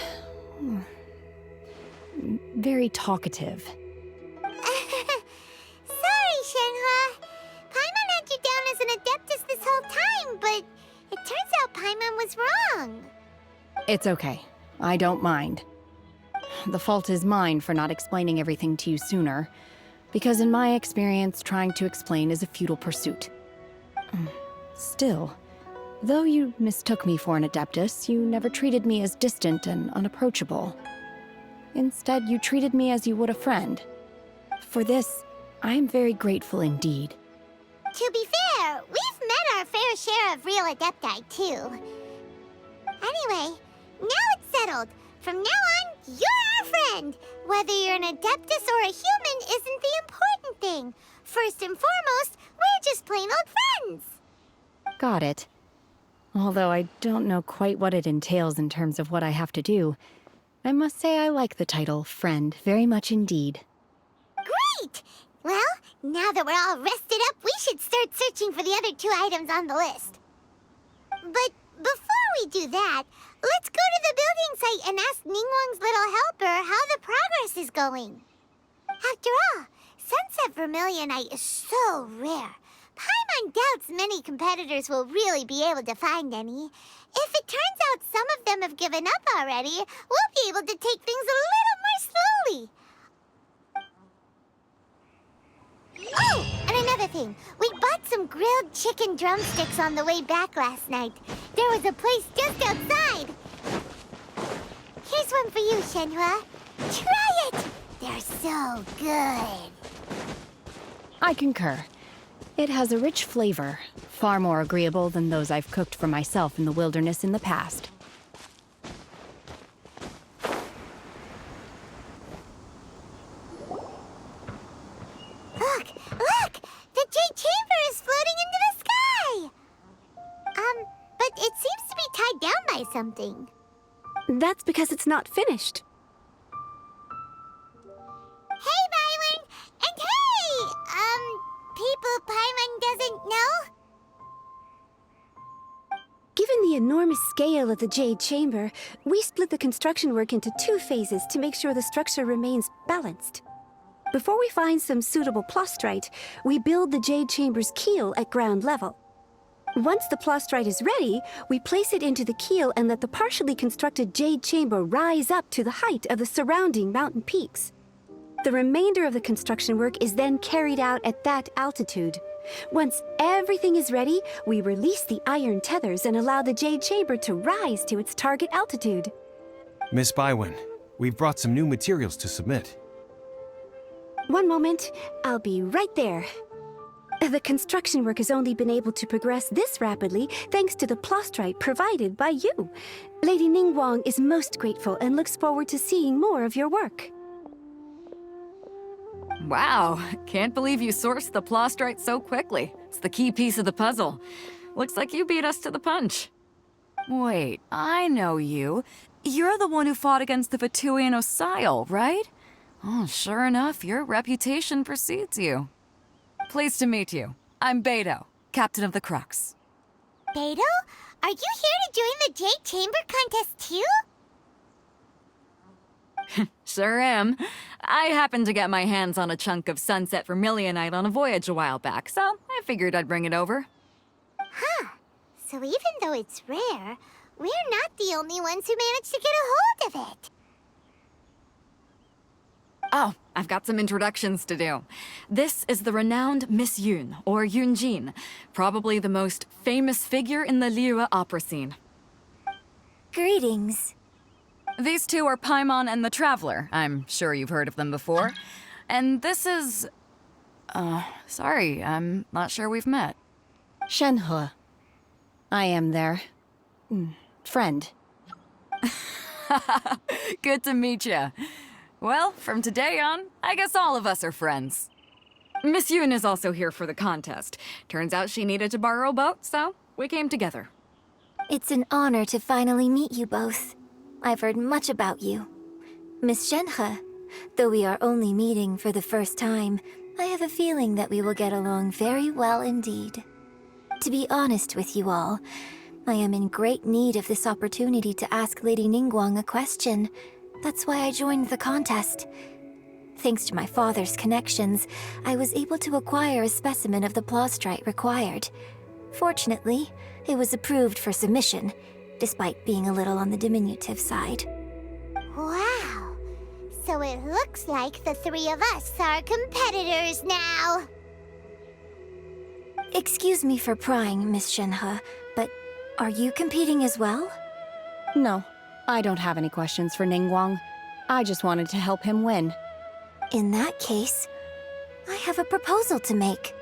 very talkative. Sorry, Shenhe. Paimon had you down as an Adeptus this whole time, but it turns out Paimon was wrong. It's okay. I don't mind. the fault is mine for not explaining everything to you sooner. Because in my experience, trying to explain is a futile pursuit. Still, though you mistook me for an Adeptus, you never treated me as distant and unapproachable. Instead, you treated me as you would a friend. For this, I am very grateful indeed. To be fair, we've met our fair share of real Adepti, too. Anyway, now it's settled. From now on, you're our friend. Whether you're an Adeptus or a human isn't the important thing. First and foremost, we're just plain old friends. Got it. Although I don't know quite what it entails in terms of what I have to do, I must say I like the title friend very much indeed. Great! Well, now that we're all rested up, we should start searching for the other 2 items on the list. But before we do that, let's go to the building site and ask Ningguang's little helper how the progress is going. After all, Sunset Vermilionite is so rare. Paimon doubts many competitors will really be able to find any. If it turns out some of them have given up already, we'll be able to take things a little more slowly. Oh, and another thing. We bought some grilled chicken drumsticks on the way back last night. There was a place just outside. Here's one for you, Shenhua. Try it! They're so good. I concur. It has a rich flavor, far more agreeable than those I've cooked for myself in the wilderness in the past. Look! Look! The Jade Chamber is floating into the sky! But it seems to be tied down by something. That's because it's not finished. Hey, Byron! And hey! People Paimon doesn't know? Given the enormous scale of the Jade Chamber, we split the construction work into 2 phases to make sure the structure remains balanced. Before we find some suitable plastrite, we build the Jade Chamber's keel at ground level. Once the plastrite is ready, we place it into the keel and let the partially constructed Jade Chamber rise up to the height of the surrounding mountain peaks. The remainder of the construction work is then carried out at that altitude. Once everything is ready, we release the iron tethers and allow the Jade Chamber to rise to its target altitude. Miss Bywin, we've brought some new materials to submit. One moment, I'll be right there. The construction work has only been able to progress this rapidly thanks to the plastrite provided by you. Lady Ningguang is most grateful and looks forward to seeing more of your work. Wow, can't believe you sourced the plastrite so quickly. It's the key piece of the puzzle. Looks like you beat us to the punch. Wait, I know you. You're the one who fought against the Vatuian Osile, right? Oh, sure enough, your reputation precedes you. Pleased to meet you. I'm Beto, captain of the Crux. Beto? Are you here to join the Jade Chamber contest too? Sure am. I happened to get my hands on a chunk of Sunset Vermilionite on a voyage a while back, so I figured I'd bring it over. Huh. So even though it's rare, we're not the only ones who managed to get a hold of it. Oh, I've got some introductions to do. This is the renowned Miss Yun, or Yunjin, probably the most famous figure in the Liyue opera scene. Greetings. These 2 are Paimon and the Traveler. I'm sure you've heard of them before. And this is... sorry, I'm not sure we've met. Shenhe. I am their... friend. Good to meet you. Well, from today on, I guess all of us are friends. Miss Yun is also here for the contest. Turns out she needed to borrow a boat, so we came together. It's an honor to finally meet you both. I've heard much about you. Miss Shenhe, though we are only meeting for the first time, I have a feeling that we will get along very well indeed. To be honest with you all, I am in great need of this opportunity to ask Lady Ningguang a question. That's why I joined the contest. Thanks to my father's connections, I was able to acquire a specimen of the plastrite required. Fortunately, it was approved for submission, despite being a little on the diminutive side. Wow. So it looks like the three of us are competitors now. Excuse me for prying, Miss Shenhe, but are you competing as well? No, I don't have any questions for Ningguang. I just wanted to help him win. In that case, I have a proposal to make.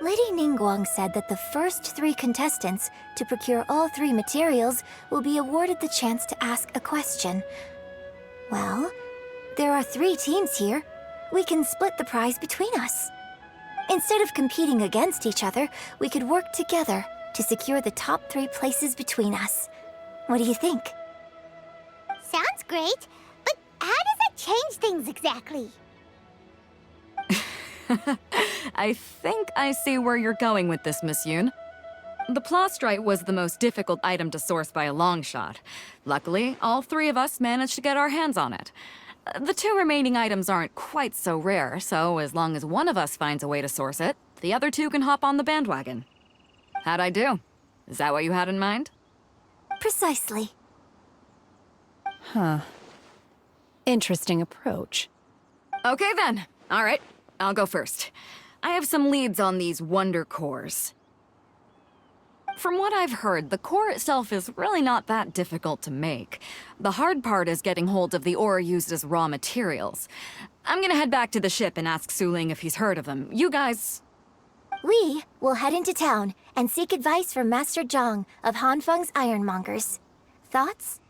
Lady Ningguang said that the first 3 contestants to procure all 3 materials will be awarded the chance to ask a question. Well, there are 3 teams here. We can split the prize between us. Instead of competing against each other, we could work together to secure the top 3 places between us. What do you think? Sounds great, but how does that change things exactly? I think I see where you're going with this, Miss Yoon. The plastrite was the most difficult item to source by a long shot. Luckily, all 3 of us managed to get our hands on it. The 2 remaining items aren't quite so rare, so as long as one of us finds a way to source it, the other 2 can hop on the bandwagon. How'd I do? Is that what you had in mind? Precisely. Huh. Interesting approach. Okay then. All right, I'll go first. I have some leads on these wonder cores. From what I've heard, the core itself is really not that difficult to make. The hard part is getting hold of the ore used as raw materials. I'm gonna head back to the ship and ask Su Ling if he's heard of them. You guys... We will head into town and seek advice from Master Zhang of Hanfeng's Ironmongers. Thoughts?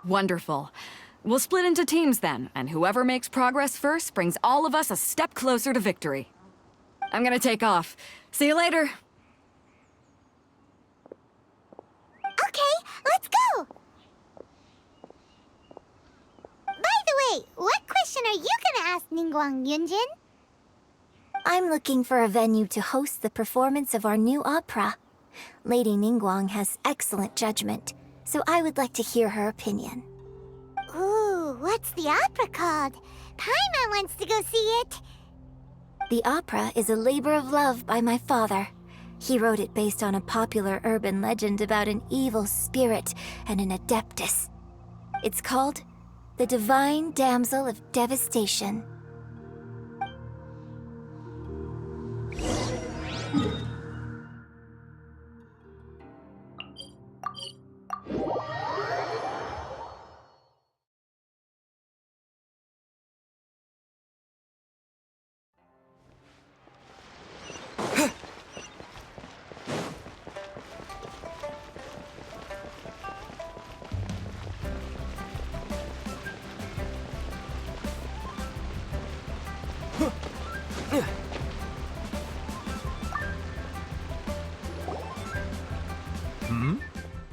Wonderful. We'll split into teams then, and whoever makes progress first brings all of us a step closer to victory. I'm gonna take off. See you later. Okay, let's go! By the way, what question are you gonna ask Ningguang, Yunjin? I'm looking for a venue to host the performance of our new opera. Lady Ningguang has excellent judgment, so I would like to hear her opinion. Ooh, what's the opera called? Paimon wants to go see it. The opera is a labor of love by my father. He wrote it based on a popular urban legend about an evil spirit and an adeptus. It's called The Divine Damsel of Devastation.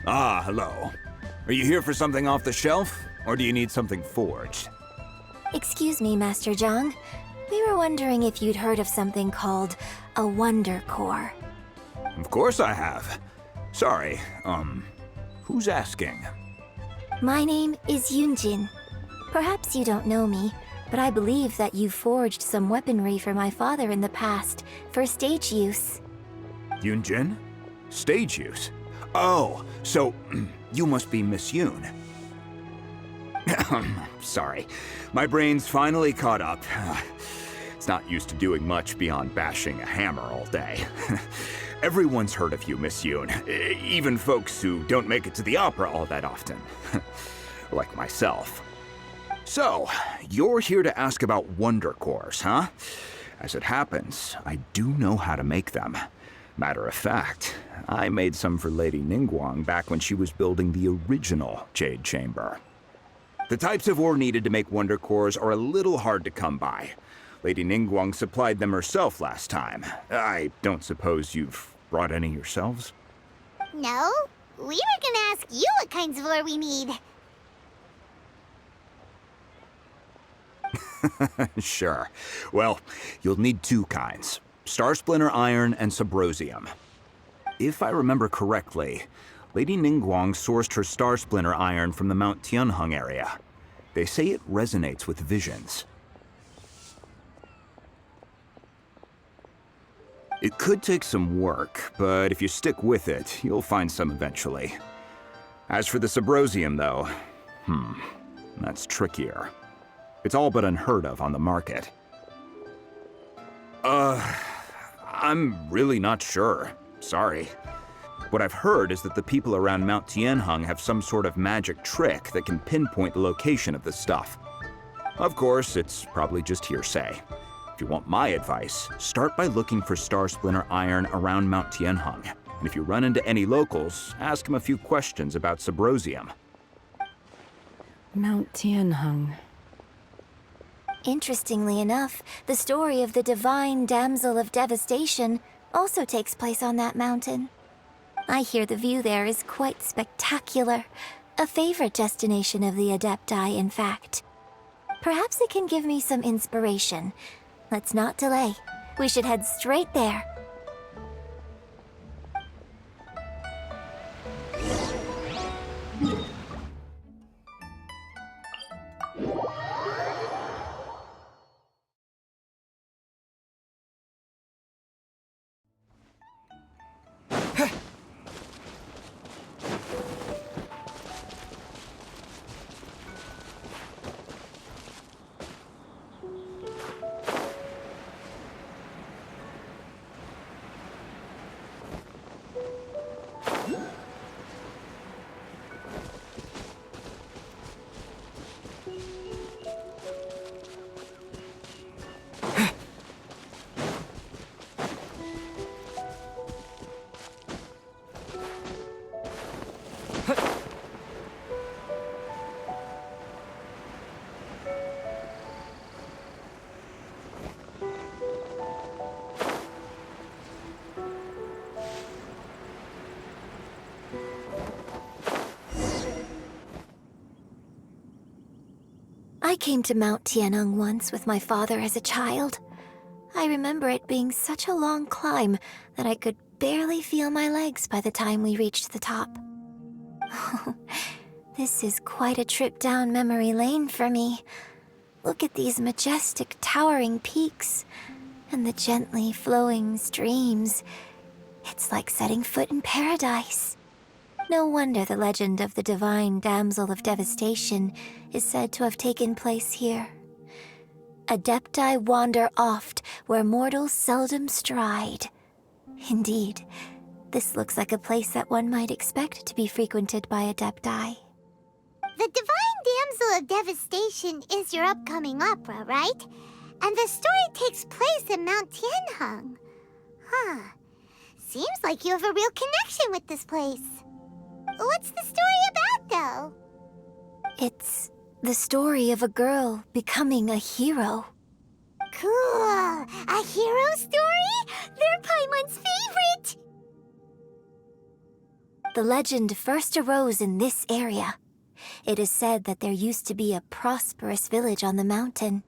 Ah, hello. Are you here for something off the shelf, or do you need something forged? Excuse me, Master Zhang. We were wondering if you'd heard of something called a Wonder Core. Of course I have. Sorry, who's asking? My name is Yunjin. Perhaps you don't know me, but I believe that you forged some weaponry for my father in the past, for stage use. Yunjin? Stage use? Oh, so you must be Miss Yoon. Sorry, my brain's finally caught up. It's not used to doing much beyond bashing a hammer all day. Everyone's heard of you, Miss Yoon, even folks who don't make it to the opera all that often. Like myself. So, you're here to ask about wonder cores, huh? As it happens, I do know how to make them. Matter of fact, I made some for Lady Ningguang back when she was building the original Jade Chamber. The types of ore needed to make wonder cores are a little hard to come by. Lady Ningguang supplied them herself last time. I don't suppose you've brought any yourselves? No, we were gonna ask you what kinds of ore we need. Sure. Well, you'll need 2 kinds. Star Splinter Iron and Subrosium. If I remember correctly, Lady Ningguang sourced her Star Splinter Iron from the Mount Tianheng area. They say it resonates with visions. It could take some work, but if you stick with it, you'll find some eventually. As for the Subrosium, though, that's trickier. It's all but unheard of on the market. I'm really not sure. Sorry. What I've heard is that the people around Mount Tianheng have some sort of magic trick that can pinpoint the location of the stuff. Of course, it's probably just hearsay. If you want my advice, start by looking for Star Splinter iron around Mount Tianheng. And if you run into any locals, ask them a few questions about Subrosium. Mount Tianheng. Interestingly enough, the story of the divine damsel of devastation also takes place on that mountain. I hear the view there is quite spectacular. A favorite destination of the Adepti, in fact. Perhaps it can give me some inspiration. Let's not delay. We should head straight there. I came to Mount Tianheng once with my father as a child. I remember it being such a long climb that I could barely feel my legs by the time we reached the top. This is quite a trip down memory lane for me. Look at these majestic, towering peaks and the gently flowing streams. It's like setting foot in paradise. No wonder the legend of the divine damsel of devastation is said to have taken place here. Adepti wander oft where mortals seldom stride. Indeed, this looks like a place that one might expect to be frequented by Adepti. The Divine Damsel of Devastation is your upcoming opera, right? And the story takes place in Mount Tianheng. Huh. Seems like you have a real connection with this place. What's the story about, though? It's the story of a girl becoming a hero. Cool! A hero story? They're Paimon's favorite! The legend first arose in this area. It is said that there used to be a prosperous village on the mountain.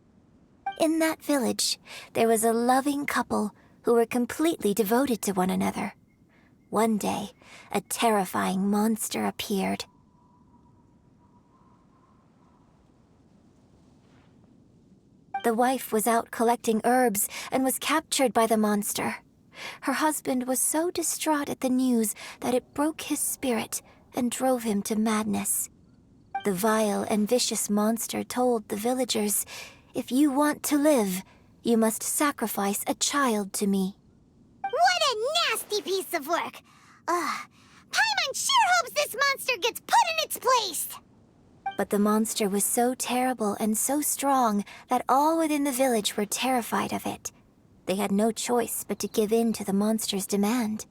In that village, there was a loving couple who were completely devoted to one another. One day, a terrifying monster appeared. The wife was out collecting herbs and was captured by the monster. Her husband was so distraught at the news that it broke his spirit and drove him to madness. The vile and vicious monster told the villagers, "If you want to live, you must sacrifice a child to me." What a nasty piece of work! Paimon sure hopes this monster gets put in its place! But the monster was so terrible and so strong that all within the village were terrified of it. They had no choice but to give in to the monster's demand.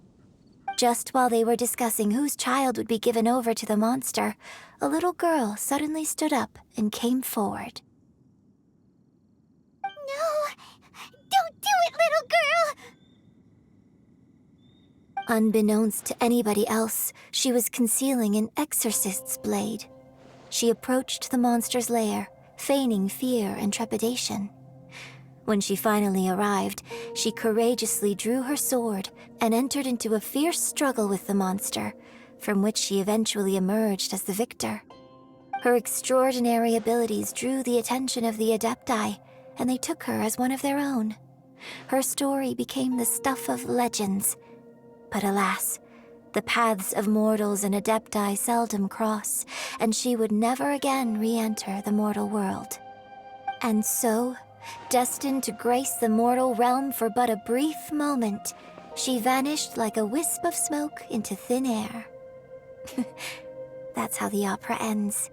Just while they were discussing whose child would be given over to the monster, a little girl suddenly stood up and came forward. No! Don't do it, little girl! Unbeknownst to anybody else, she was concealing an exorcist's blade. She approached the monster's lair, feigning fear and trepidation. When she finally arrived, she courageously drew her sword and entered into a fierce struggle with the monster, from which she eventually emerged as the victor. Her extraordinary abilities drew the attention of the Adepti, and they took her as one of their own. Her story became the stuff of legends. But alas, The paths of mortals and adepti seldom cross, and she would never again re-enter the mortal world. And so, destined to grace the mortal realm for but a brief moment, she vanished like a wisp of smoke into thin air. That's how the opera ends.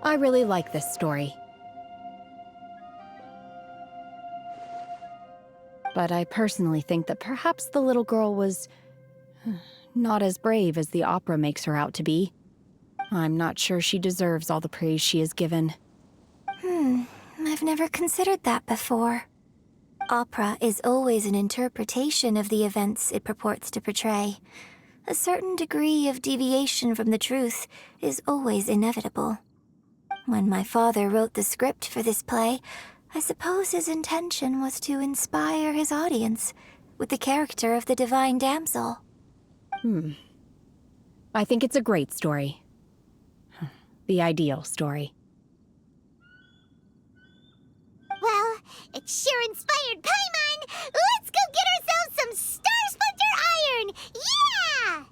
I really like this story. But I personally think that perhaps the little girl was not as brave as the opera makes her out to be. I'm not sure she deserves all the praise she is given. I've never considered that before. Opera is always an interpretation of the events it purports to portray. A certain degree of deviation from the truth is always inevitable. When my father wrote the script for this play, I suppose his intention was to inspire his audience with the character of the divine damsel. I think it's a great story. The ideal story. Well, it sure inspired Paimon! Let's go get ourselves some Star Splinter Iron! Yeah!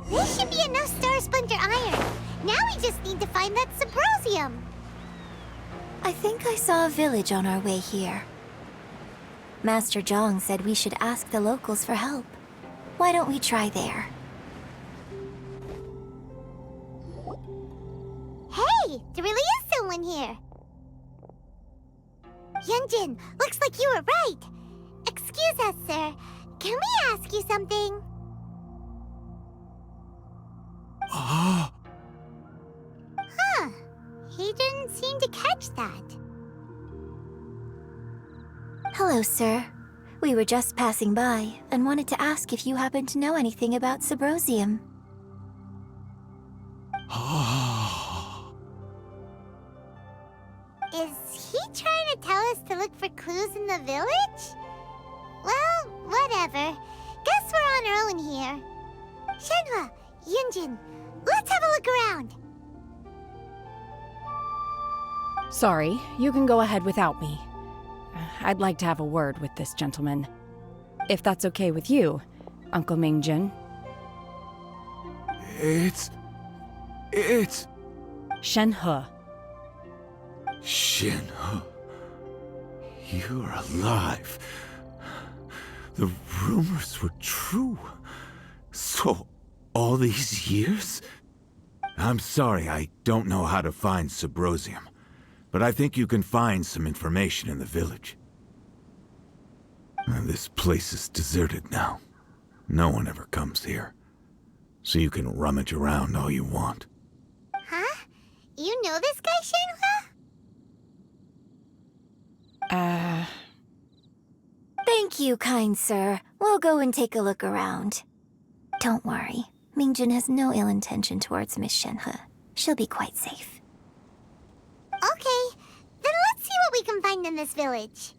This should be enough Star Splinter Iron. Now we just need to find that Subrosium. I think I saw a village on our way here. Master Zhang said we should ask the locals for help. Why don't we try there? Hey, there really is someone here. Yunjin, looks like you were right. Excuse us, sir. Can we ask you something? Huh. He didn't seem to catch that. Hello, sir. We were just passing by and wanted to ask if you happen to know anything about Subrosium. Is he trying to tell us to look for clues in the village? Well, whatever. Guess we're on our own here. Shenhua, Yunjin, let's have a look around. Sorry, you can go ahead without me. I'd like to have a word with this gentleman. If that's okay with you, Uncle Mingjin. It's... Shenhe. Shenhe. You're alive. The rumors were true. So, all these years? I'm sorry, I don't know how to find Subrosium, but I think you can find some information in the village. This place is deserted now. No one ever comes here. So you can rummage around all you want. Huh? You know this guy, Shenhua? Thank you, kind sir. We'll go and take a look around. Don't worry. Mingjin has no ill intention towards Miss Shenhe. She'll be quite safe. Okay, then let's see what we can find in this village.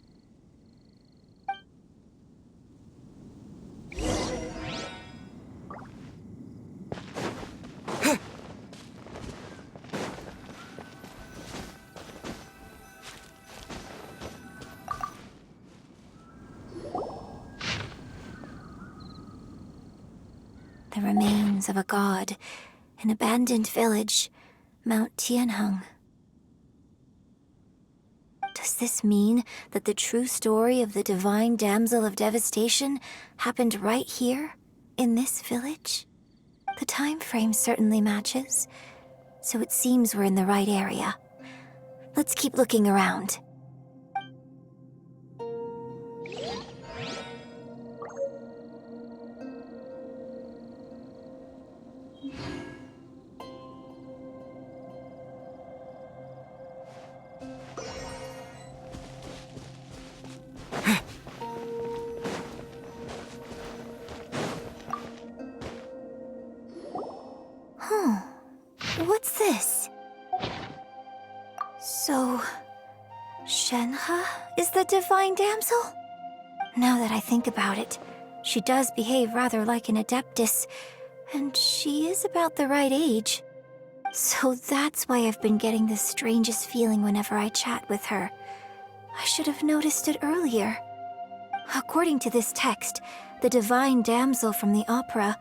The remains of a god. An abandoned village. Mount Tianheng. Does this mean that the true story of the divine damsel of devastation happened right here, in this village? The time frame certainly matches, so it seems we're in the right area. Let's keep looking around. What's this? So, Shenhe is the divine damsel? Now that I think about it, she does behave rather like an adeptus, and she is about the right age. So that's why I've been getting the strangest feeling whenever I chat with her. I should have noticed it earlier. According to this text, the divine damsel from the opera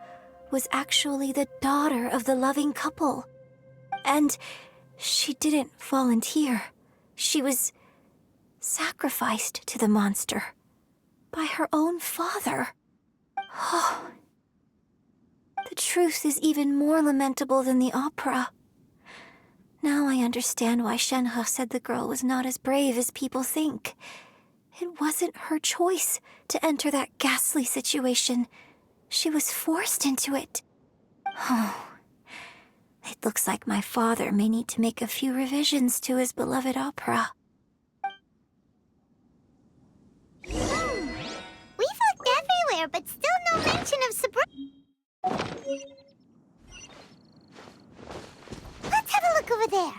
was actually the daughter of the loving couple. And she didn't volunteer. She was sacrificed to the monster by her own father. Oh, the truth is even more lamentable than the opera. Now I understand why Shenhe said the girl was not as brave as people think. It wasn't her choice to enter that ghastly situation. She was forced into it. Oh, it looks like my father may need to make a few revisions to his beloved opera. We've looked everywhere, but still no mention of Sabro. Let's have a look over there.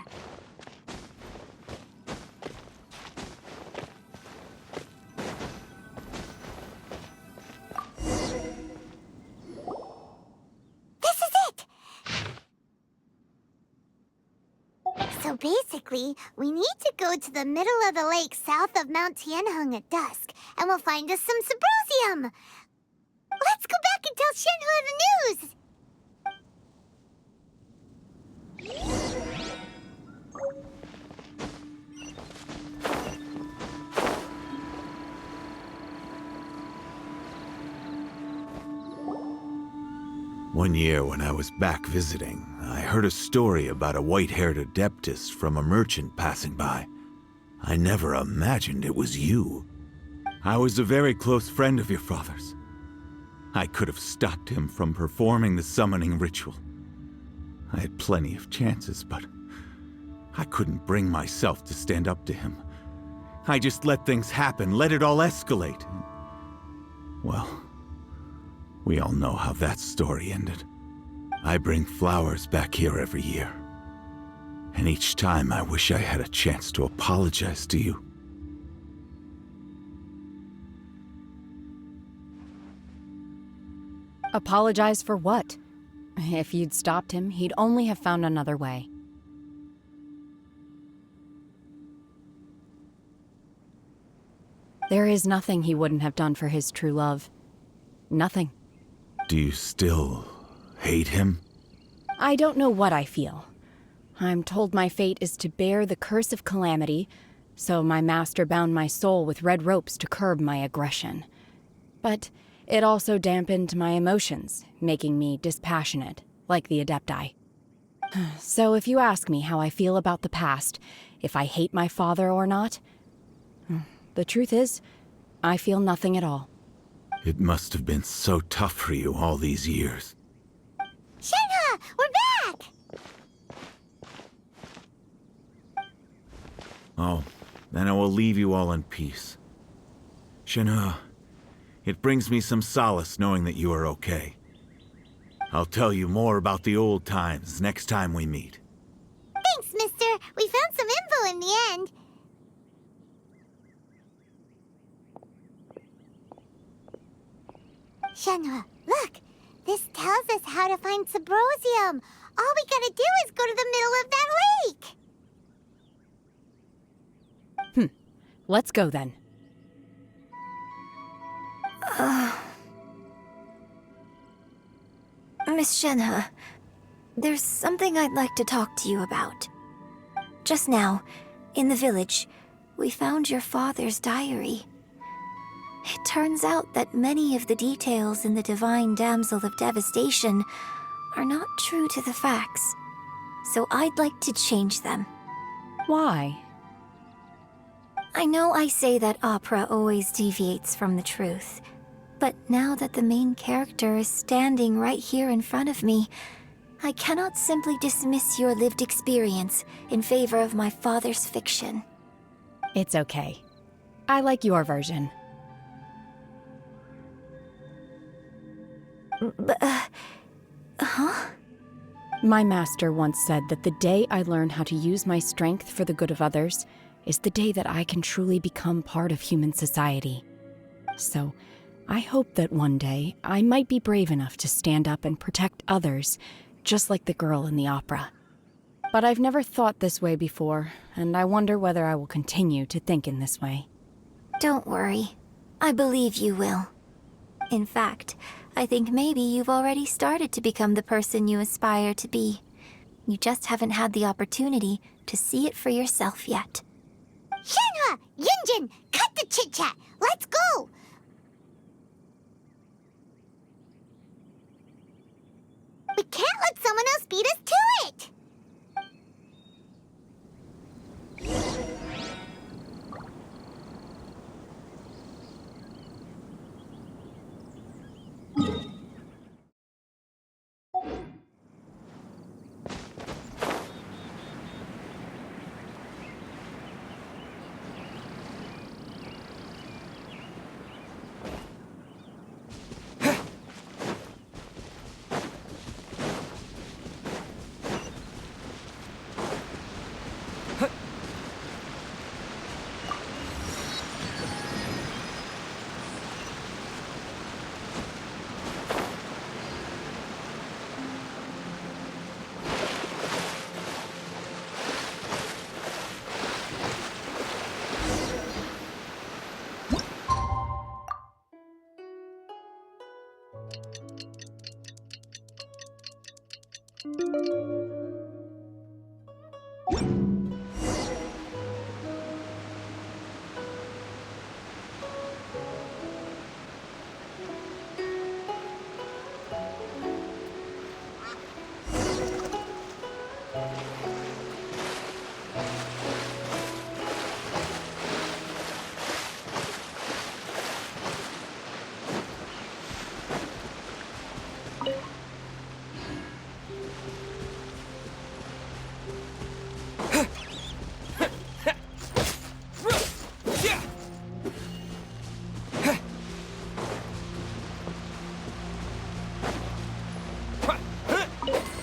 So basically, we need to go to the middle of the lake south of Mount Tianheng at dusk, and we'll find us some Sabrosium! Let's go back and tell Shenhe the news! One year when I was back visiting, I heard a story about a white-haired adeptus from a merchant passing by. I never imagined it was you. I was a very close friend of your father's. I could have stopped him from performing the summoning ritual. I had plenty of chances, but I couldn't bring myself to stand up to him. I just let things happen, let it all escalate. Well, we all know how that story ended. I bring flowers back here every year. And each time I wish I had a chance to apologize to you. Apologize for what? If you'd stopped him, he'd only have found another way. There is nothing he wouldn't have done for his true love. Nothing. Do you still hate him? I don't know what I feel. I'm told my fate is to bear the curse of calamity, so my master bound my soul with red ropes to curb my aggression. But it also dampened my emotions, making me dispassionate, like the Adepti. So if you ask me how I feel about the past, if I hate my father or not, the truth is, I feel nothing at all. It must have been so tough for you all these years. Shenhe, we're back! Oh, then I will leave you all in peace. Shenhe, it brings me some solace knowing that you are okay. I'll tell you more about the old times next time we meet. Thanks, mister. We found some info in the end. Shenhe, look! This tells us how to find Sabrosium. All we gotta do is go to the middle of that lake! Let's go then. Miss Shenhe, there's something I'd like to talk to you about. Just now, in the village, we found your father's diary. It turns out that many of the details in the Divine Damsel of Devastation are not true to the facts, so I'd like to change them. Why? I know I say that opera always deviates from the truth, but now that the main character is standing right here in front of me, I cannot simply dismiss your lived experience in favor of my father's fiction. It's okay. I like your version. Huh? My master once said that the day I learn how to use my strength for the good of others is the day that I can truly become part of human society. So, I hope that one day I might be brave enough to stand up and protect others, just like the girl in the opera. But I've never thought this way before, and I wonder whether I will continue to think in this way. Don't worry. I believe you will. In fact, I think maybe you've already started to become the person you aspire to be. You just haven't had the opportunity to see it for yourself yet. Shenhe! Yunjin! Cut the chit-chat! Let's go! We can't let someone else beat us to it!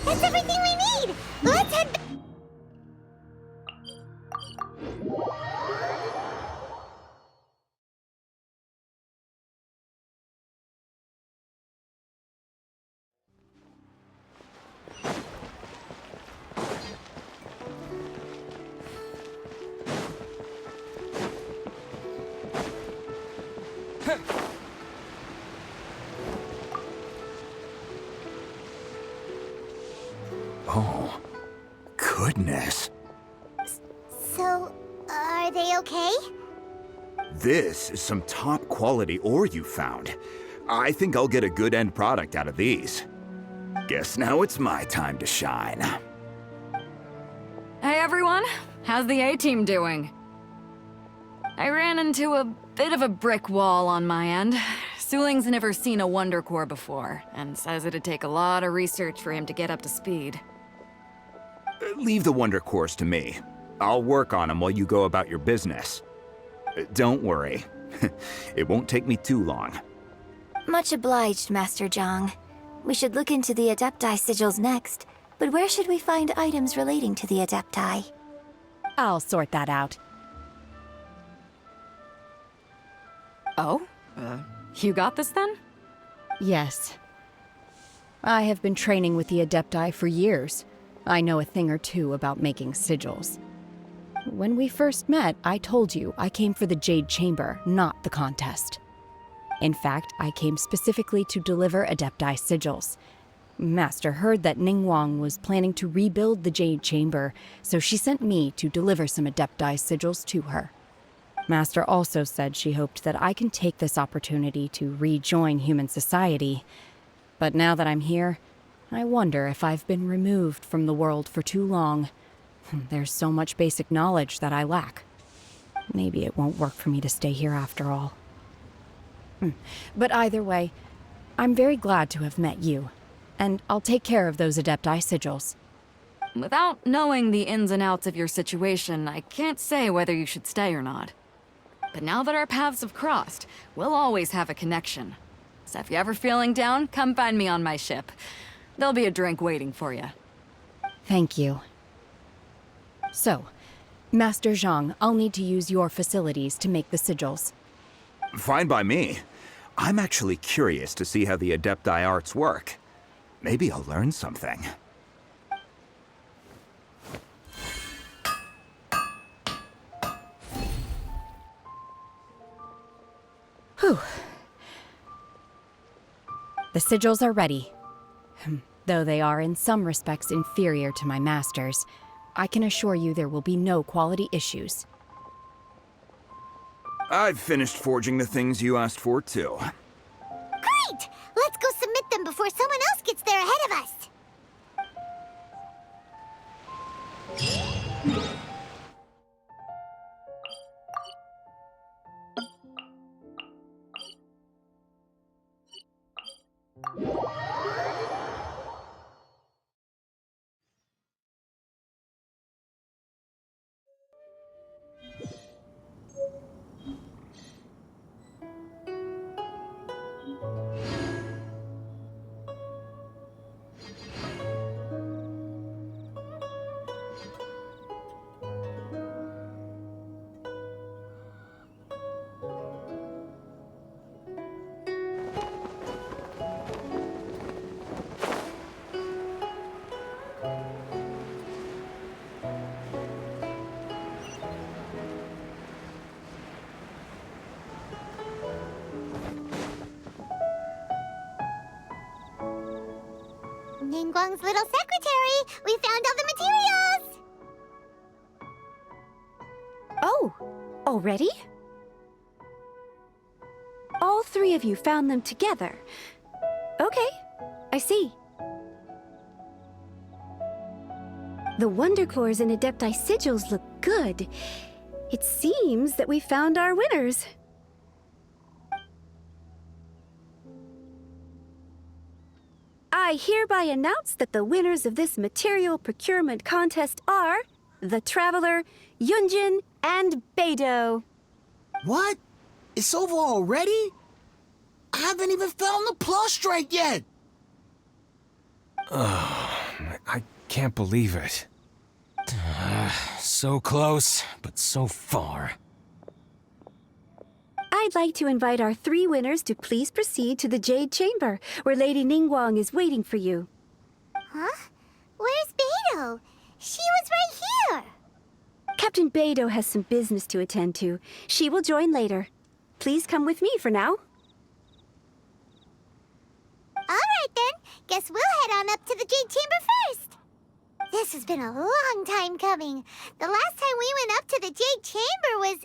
That's everything we need! Let's head back! Oh, goodness. So, are they okay? This is some top quality ore you found. I think I'll get a good end product out of these. Guess now it's my time to shine. Hey everyone, how's the A-team doing? I ran into a bit of a brick wall on my end. Suling's never seen a Wonder Core before, and says it'd take a lot of research for him to get up to speed. Leave the Wonder Cores to me. I'll work on them while you go about your business. Don't worry. It won't take me too long. Much obliged, Master Zhang. We should look into the Adepti sigils next, but where should we find items relating to the Adepti? I'll sort that out. Oh? You got this then? Yes. I have been training with the Adepti for years. I know a thing or two about making sigils. When we first met, I told you I came for the Jade Chamber, not the contest. In fact, I came specifically to deliver Adepti sigils. Master heard that Ningguang was planning to rebuild the Jade Chamber, so she sent me to deliver some Adepti sigils to her. Master also said she hoped that I can take this opportunity to rejoin human society. But now that I'm here, I wonder if I've been removed from the world for too long. There's so much basic knowledge that I lack. Maybe it won't work for me to stay here after all. But either way, I'm very glad to have met you, and I'll take care of those Adepti sigils. Without knowing the ins and outs of your situation, I can't say whether you should stay or not. But now that our paths have crossed, we'll always have a connection. So if you're ever feeling down, come find me on my ship. There'll be a drink waiting for you. Thank you. So, Master Zhang, I'll need to use your facilities to make the sigils. Fine by me. I'm actually curious to see how the Adepti arts work. Maybe I'll learn something. Whew. The sigils are ready. Though they are in some respects inferior to my master's, I can assure you there will be no quality issues. I've finished forging the things you asked for, too. Great! Let's go submit them before someone else gets there ahead of us. Ningguang's little secretary! We found all the materials! Oh, already? All three of you found them together. Okay, I see. The Wonder Cores and Adepti sigils look good. It seems that we found our winners. I hereby announce that the winners of this material procurement contest are the Traveler, Yunjin, and Beidou. What? It's over already? I haven't even found the Plustrite yet! I can't believe it. So close, but so far. I'd like to invite our three winners to please proceed to the Jade Chamber, where Lady Ningguang is waiting for you. Huh? Where's Beidou? She was right here! Captain Beidou has some business to attend to. She will join later. Please come with me for now. Alright then, guess we'll head on up to the Jade Chamber first. This has been a long time coming. The last time we went up to the Jade Chamber was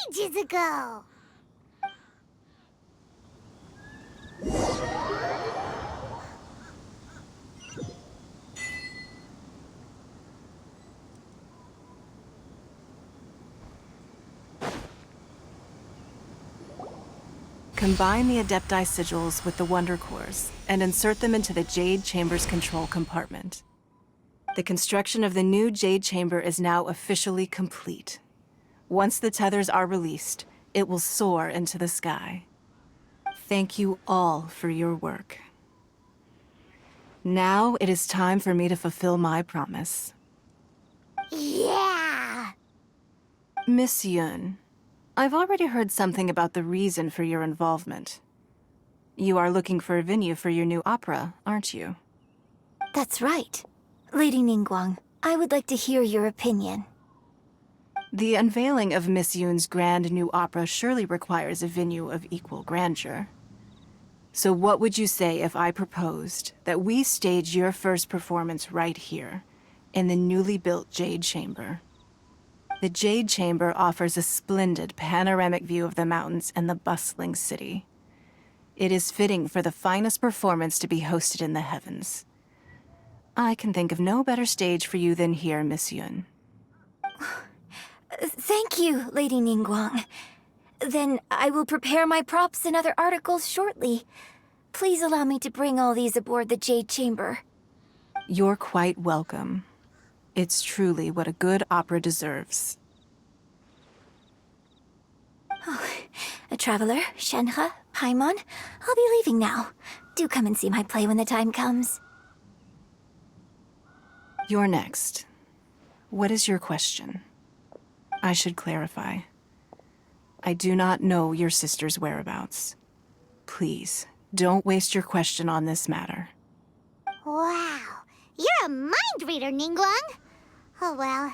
ages ago. Combine the Adepti sigils with the Wonder Cores and insert them into the Jade Chamber's control compartment. The construction of the new Jade Chamber is now officially complete. Once the tethers are released, it will soar into the sky. Thank you all for your work. Now it is time for me to fulfill my promise. Yeah! Miss Yun, I've already heard something about the reason for your involvement. You are looking for a venue for your new opera, aren't you? That's right. Lady Ningguang, I would like to hear your opinion. The unveiling of Miss Yun's grand new opera surely requires a venue of equal grandeur. So what would you say if I proposed that we stage your first performance right here, in the newly built Jade Chamber? The Jade Chamber offers a splendid panoramic view of the mountains and the bustling city. It is fitting for the finest performance to be hosted in the heavens. I can think of no better stage for you than here, Miss Yun. Thank you, Lady Ningguang. Then I will prepare my props and other articles shortly. Please allow me to bring all these aboard the Jade Chamber. You're quite welcome. It's truly what a good opera deserves. A traveler, Shenhe, Paimon, I'll be leaving now. Do come and see my play when the time comes. You're next. What is your question? I should clarify. I do not know your sister's whereabouts. Please, don't waste your question on this matter. Wow, you're a mind reader, Ningguang. Oh well,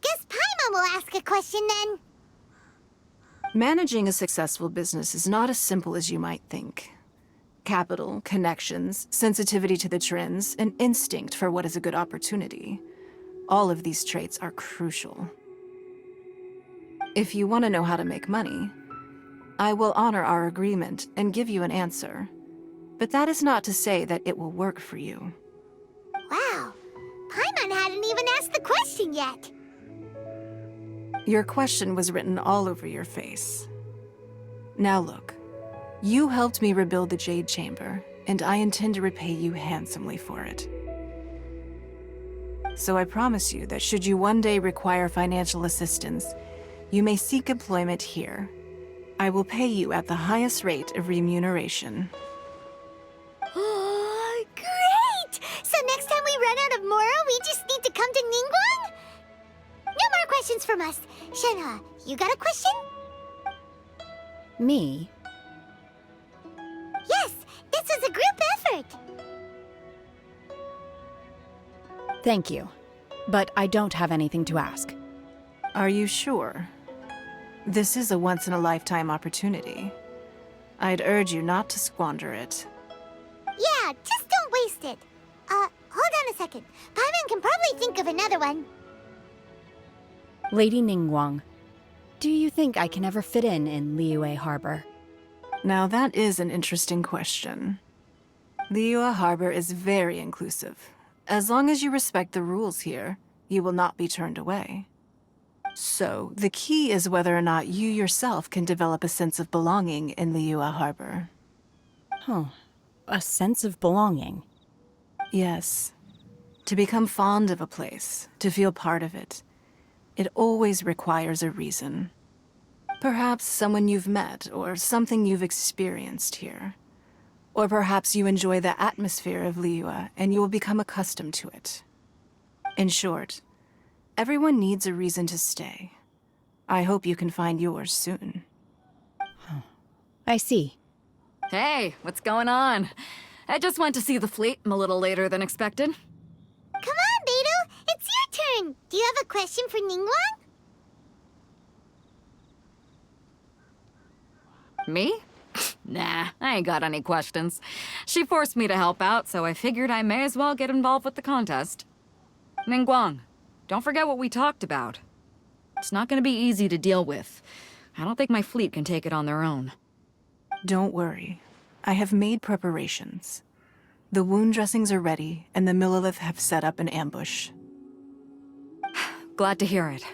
guess Paimon will ask a question then. Managing a successful business is not as simple as you might think. Capital, connections, sensitivity to the trends, and instinct for what is a good opportunity. All of these traits are crucial. If you want to know how to make money, I will honor our agreement and give you an answer. But that is not to say that it will work for you. Wow, Paimon hadn't even asked the question yet. Your question was written all over your face. Now look, you helped me rebuild the Jade Chamber, and I intend to repay you handsomely for it. So I promise you that should you one day require financial assistance, you may seek employment here. I will pay you at the highest rate of remuneration. Oh, great! So next time we run out of Moro, we just need to come to Ningguang? No more questions from us. Shenhe, you got a question? Me? Yes, this was a group effort. Thank you. But I don't have anything to ask. Are you sure? This is a once-in-a-lifetime opportunity. I'd urge you not to squander it. Yeah, just don't waste it. Hold on a second. Paimon can probably think of another one. Lady Ningguang, do you think I can ever fit in Liyue Harbor? Now that is an interesting question. Liyue Harbor is very inclusive. As long as you respect the rules here, you will not be turned away. So, the key is whether or not you yourself can develop a sense of belonging in Liyue Harbor. Huh. A sense of belonging? Yes. To become fond of a place, to feel part of it, it always requires a reason. Perhaps someone you've met, or something you've experienced here. Or perhaps you enjoy the atmosphere of Liyue, and you will become accustomed to it. In short, everyone needs a reason to stay. I hope you can find yours soon. I see. Hey, what's going on? I just went to see the fleet. I'm a little later than expected. Come on, Beidou! It's your turn! Do you have a question for Ningguang? Me? Nah, I ain't got any questions. She forced me to help out, so I figured I may as well get involved with the contest. Ningguang, don't forget what we talked about. It's not gonna be easy to deal with. I don't think my fleet can take it on their own. Don't worry. I have made preparations. The wound dressings are ready, and the Millilith have set up an ambush. Glad to hear it.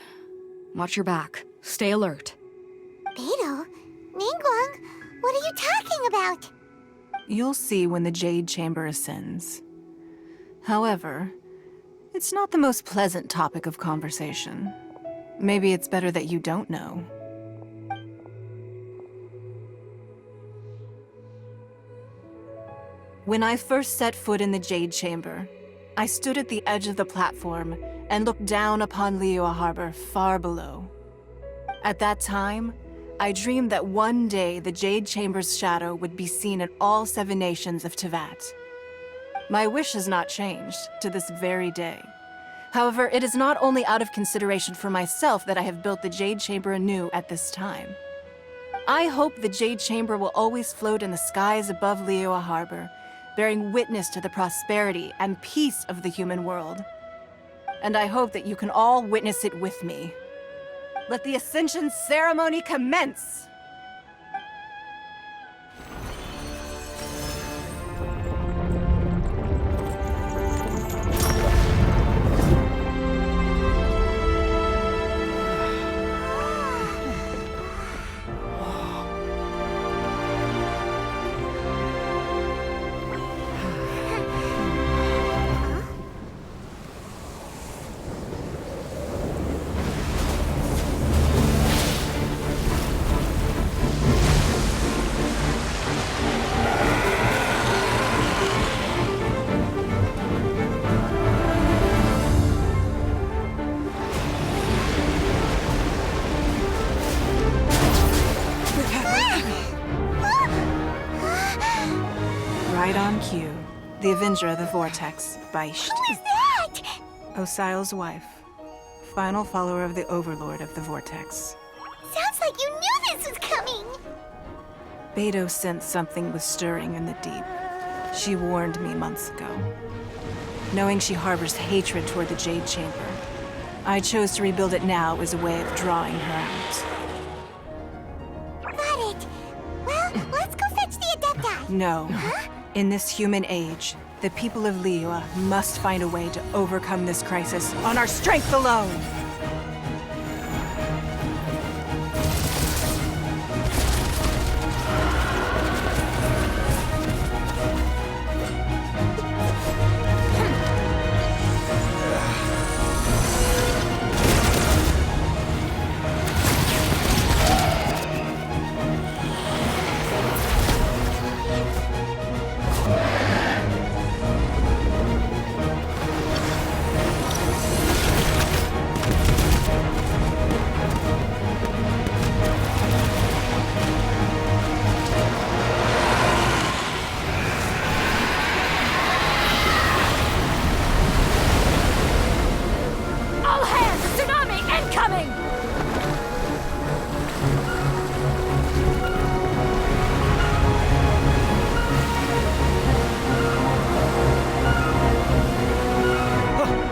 Watch your back. Stay alert. Beidou? Ningguang? What are you talking about? You'll see when the Jade Chamber ascends. However, it's not the most pleasant topic of conversation. Maybe it's better that you don't know. When I first set foot in the Jade Chamber, I stood at the edge of the platform and looked down upon Liyue Harbor far below. At that time, I dreamed that one day the Jade Chamber's shadow would be seen in all 7 nations of Tevat. My wish has not changed to this very day. However, it is not only out of consideration for myself that I have built the Jade Chamber anew at this time. I hope the Jade Chamber will always float in the skies above Liyue Harbor, bearing witness to the prosperity and peace of the human world. And I hope that you can all witness it with me. Let the Ascension ceremony commence! Right on cue. The Avenger of the Vortex, Beisht. Who is that? Osial's wife. Final follower of the Overlord of the Vortex. Sounds like you knew this was coming! Beidou sensed something was stirring in the deep. She warned me months ago. Knowing she harbors hatred toward the Jade Chamber, I chose to rebuild it now as a way of drawing her out. Got it. Well, let's go fetch the Adepti. No. Huh? In this human age, the people of Liyue must find a way to overcome this crisis on our strength alone!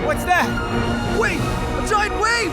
What's that? Wait! A giant wave!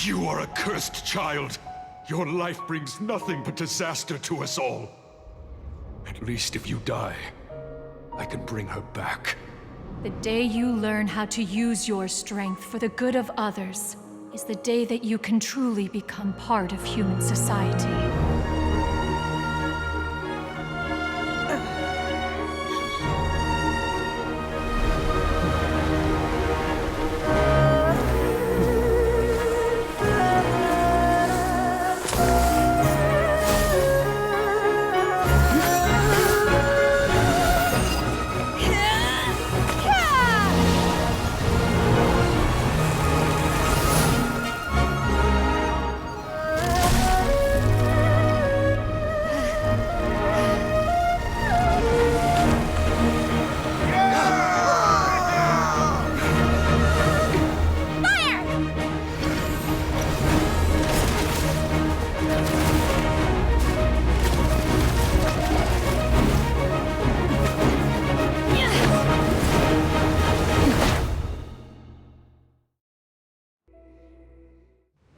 You are a cursed child. Your life brings nothing but disaster to us all. At least if you die, I can bring her back. The day you learn how to use your strength for the good of others is the day that you can truly become part of human society.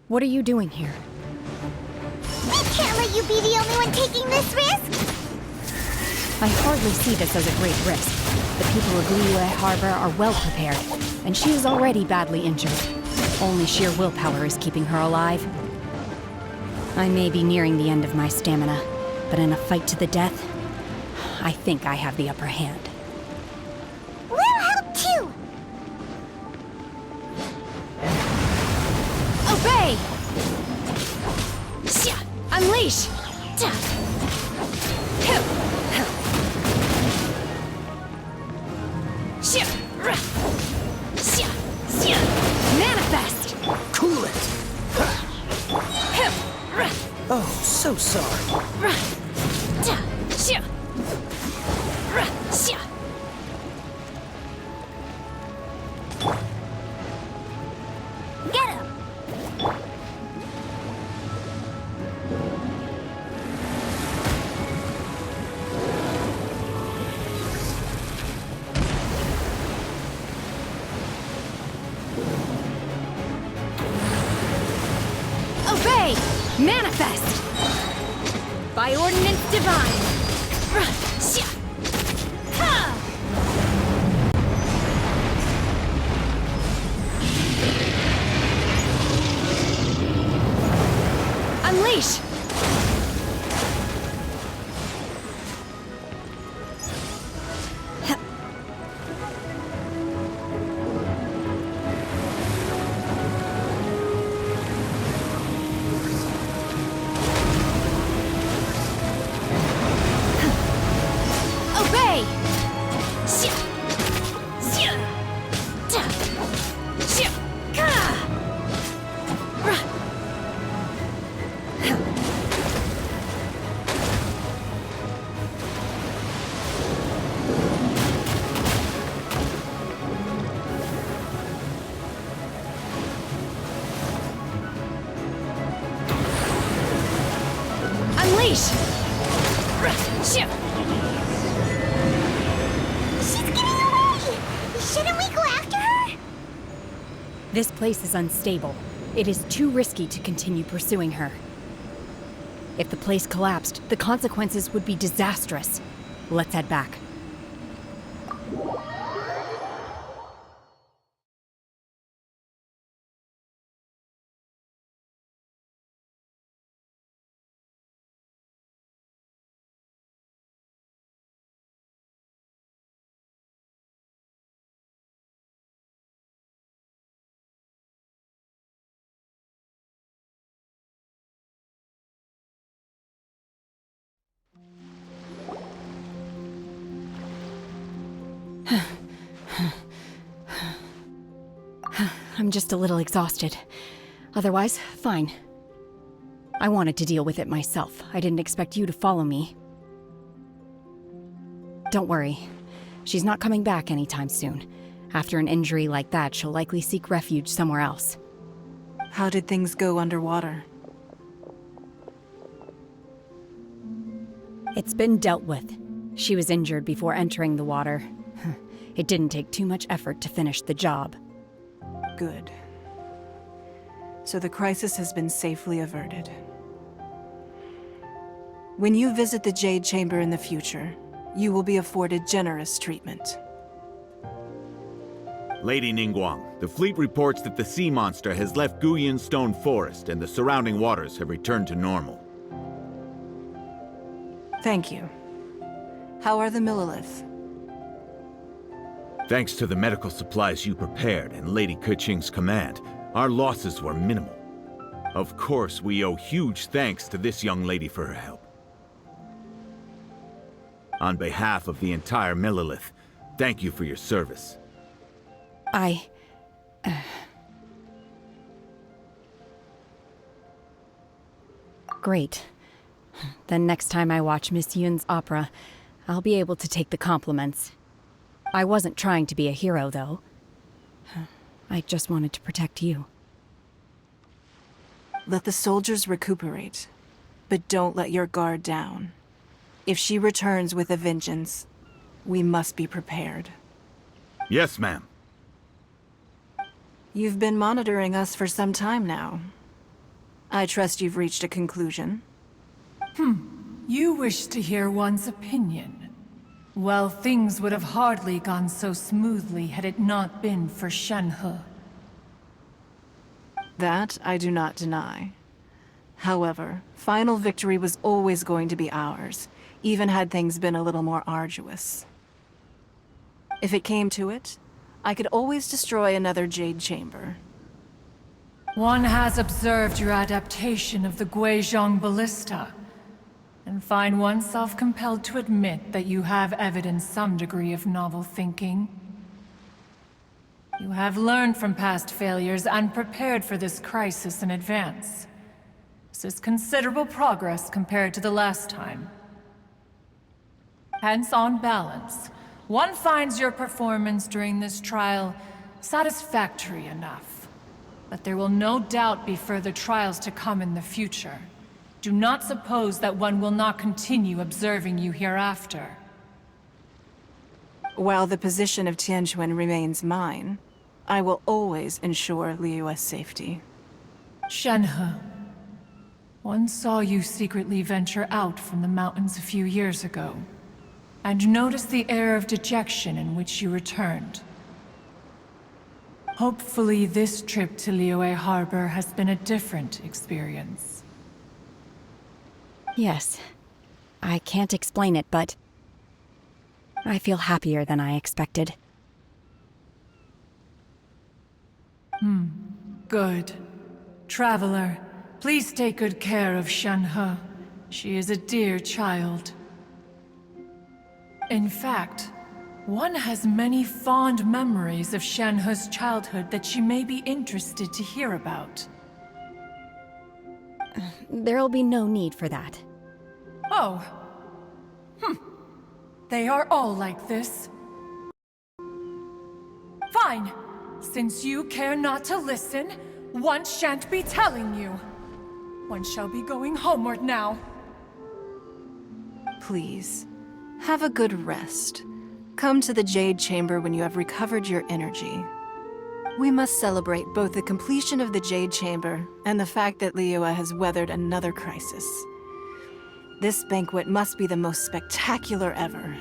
What are you doing here? We can't let you be the only one taking this risk! I hardly see this as a great risk. The people of Liyue Harbor are well prepared, and she is already badly injured. Only sheer willpower is keeping her alive. I may be nearing the end of my stamina, but in a fight to the death, I think I have the upper hand. We'll help too! Unleash! Manifest! Cool it! Oh, so sorry. Get him! Obey! Manifest! By ordinance divine! Unleash! Obey! Unleash! She's getting away! Shouldn't we go after her? This place is unstable. It is too risky to continue pursuing her. If the place collapsed, the consequences would be disastrous. Let's head back. I'm just a little exhausted. Otherwise, fine. I wanted to deal with it myself. I didn't expect you to follow me. Don't worry. She's not coming back anytime soon. After an injury like that, she'll likely seek refuge somewhere else. How did things go underwater? It's been dealt with. She was injured before entering the water. It didn't take too much effort to finish the job. Good. So the crisis has been safely averted. When you visit the Jade Chamber in the future, you will be afforded generous treatment. Lady Ningguang, the fleet reports that the sea monster has left Guyan Stone Forest and the surrounding waters have returned to normal. Thank you. How are the Millilith? Thanks to the medical supplies you prepared and Lady Keqing's command, our losses were minimal. Of course, we owe huge thanks to this young lady for her help. On behalf of the entire Millilith, thank you for your service. Great. Then next time I watch Miss Yun's opera, I'll be able to take the compliments. I wasn't trying to be a hero, though. I just wanted to protect you. Let the soldiers recuperate, but don't let your guard down. If she returns with a vengeance, we must be prepared. Yes, ma'am. You've been monitoring us for some time now. I trust you've reached a conclusion. You wish to hear one's opinion. Well, things would have hardly gone so smoothly had it not been for Shenhe. That I do not deny. However, final victory was always going to be ours, even had things been a little more arduous. If it came to it, I could always destroy another Jade Chamber. One has observed your adaptation of the Guizhong ballista, and find oneself compelled to admit that you have evidenced some degree of novel thinking. You have learned from past failures and prepared for this crisis in advance. This is considerable progress compared to the last time. Hence, on balance, one finds your performance during this trial satisfactory enough. But there will no doubt be further trials to come in the future. Do not suppose that one will not continue observing you hereafter. While the position of Tianquan remains mine, I will always ensure Liyue's safety. Shenhe, one saw you secretly venture out from the mountains a few years ago, and noticed the air of dejection in which you returned. Hopefully this trip to Liyue Harbor has been a different experience. Yes. I can't explain it, but I feel happier than I expected. Good. Traveler, please take good care of Shenhe. She is a dear child. In fact, one has many fond memories of Shenhe's childhood that she may be interested to hear about. There'll be no need for that. Oh. They are all like this. Fine. Since you care not to listen, one shan't be telling you. One shall be going homeward now. Please, have a good rest. Come to the Jade Chamber when you have recovered your energy. We must celebrate both the completion of the Jade Chamber and the fact that Liyue has weathered another crisis. This banquet must be the most spectacular ever.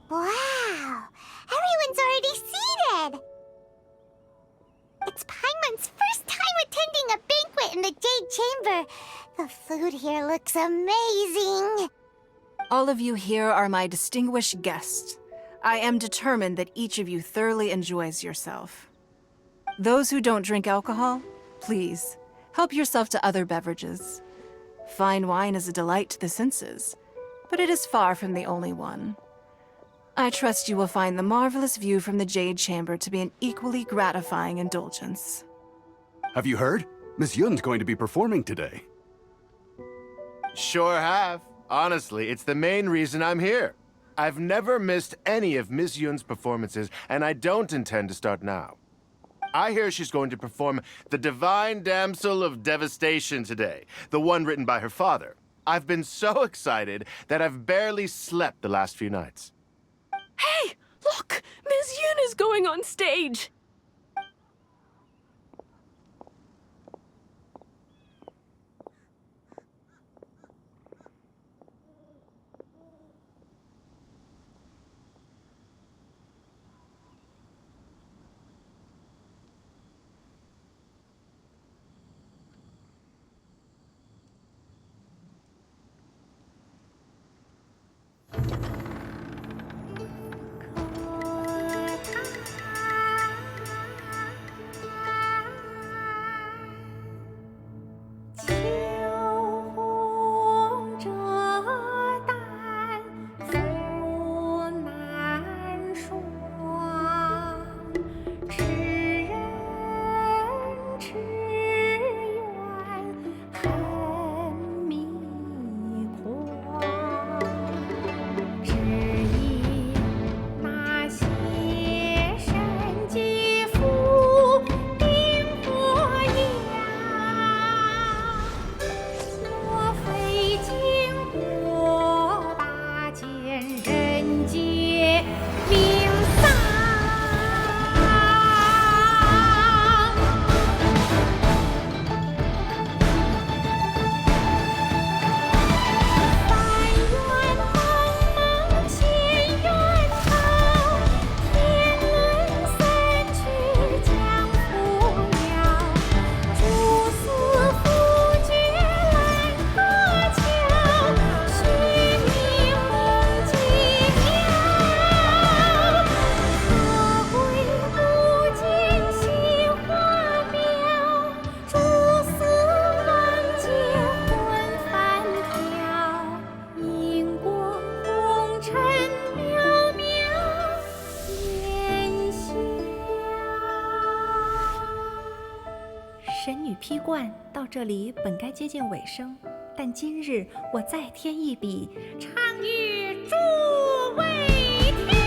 Wow! Everyone's already seated! It's Paimon's first time attending a banquet in the Jade Chamber. The food here looks amazing. All of you here are my distinguished guests. I am determined that each of you thoroughly enjoys yourself. Those who don't drink alcohol, please, help yourself to other beverages. Fine wine is a delight to the senses, but it is far from the only one. I trust you will find the marvelous view from the Jade Chamber to be an equally gratifying indulgence. Have you heard? Miss Yun's going to be performing today. Sure have. Honestly, it's the main reason I'm here. I've never missed any of Miss Yun's performances, and I don't intend to start now. I hear she's going to perform The Divine Damsel of Devastation today, the one written by her father. I've been so excited that I've barely slept the last few nights. Hey, look! Miss Yun is going on stage! 神女披冠到这里本该接近尾声，但今日我再添一笔，唱与诸位听。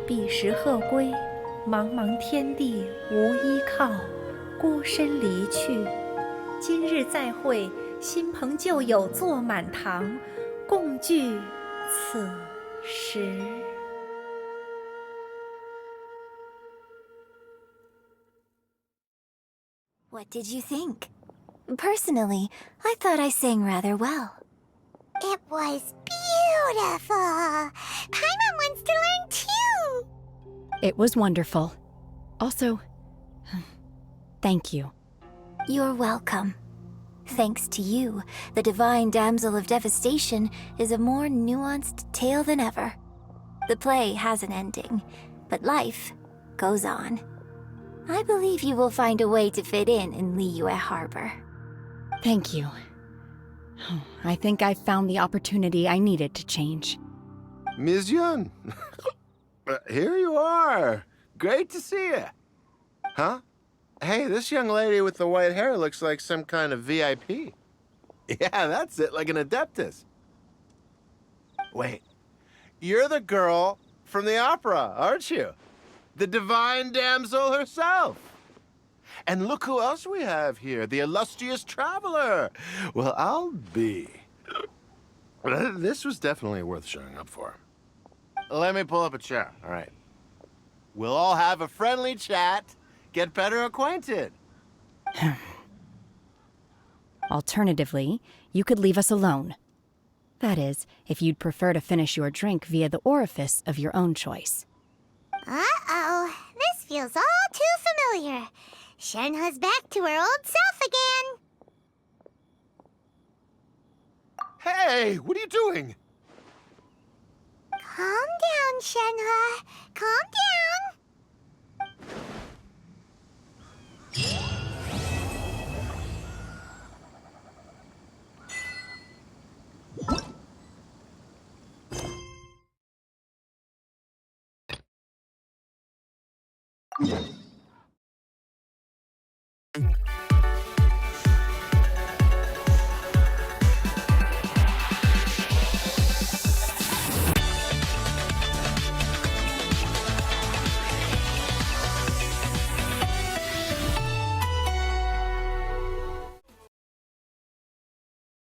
彼时鹤归，茫茫天地无依靠，孤身离去。今日再会，新朋旧友坐满堂，共聚此时。What did you think? Personally, I thought I sang rather well. It was beautiful. Paimon wants to learn too. It was wonderful. Also, thank you. You're welcome. Thanks to you, the Divine Damsel of Devastation is a more nuanced tale than ever. The play has an ending, but life goes on. I believe you will find a way to fit in Liyue Harbor. Thank you. I think I've found the opportunity I needed to change. Ms. Yun, here you are. Great to see you. Huh? Hey, this young lady with the white hair looks like some kind of VIP. Yeah, that's it, like an Adeptus. Wait, you're the girl from the opera, aren't you? The Divine Damsel herself. And look who else we have here, the illustrious traveler. Well, I'll be. This was definitely worth showing up for. Let me pull up a chair, all right? We'll all have a friendly chat, get better acquainted. Alternatively, you could leave us alone. That is, if you'd prefer to finish your drink via the orifice of your own choice. Uh-oh, this feels all too familiar. Shenhe's back to her old self again. Hey, what are you doing? Calm down, Shenhe. Calm down.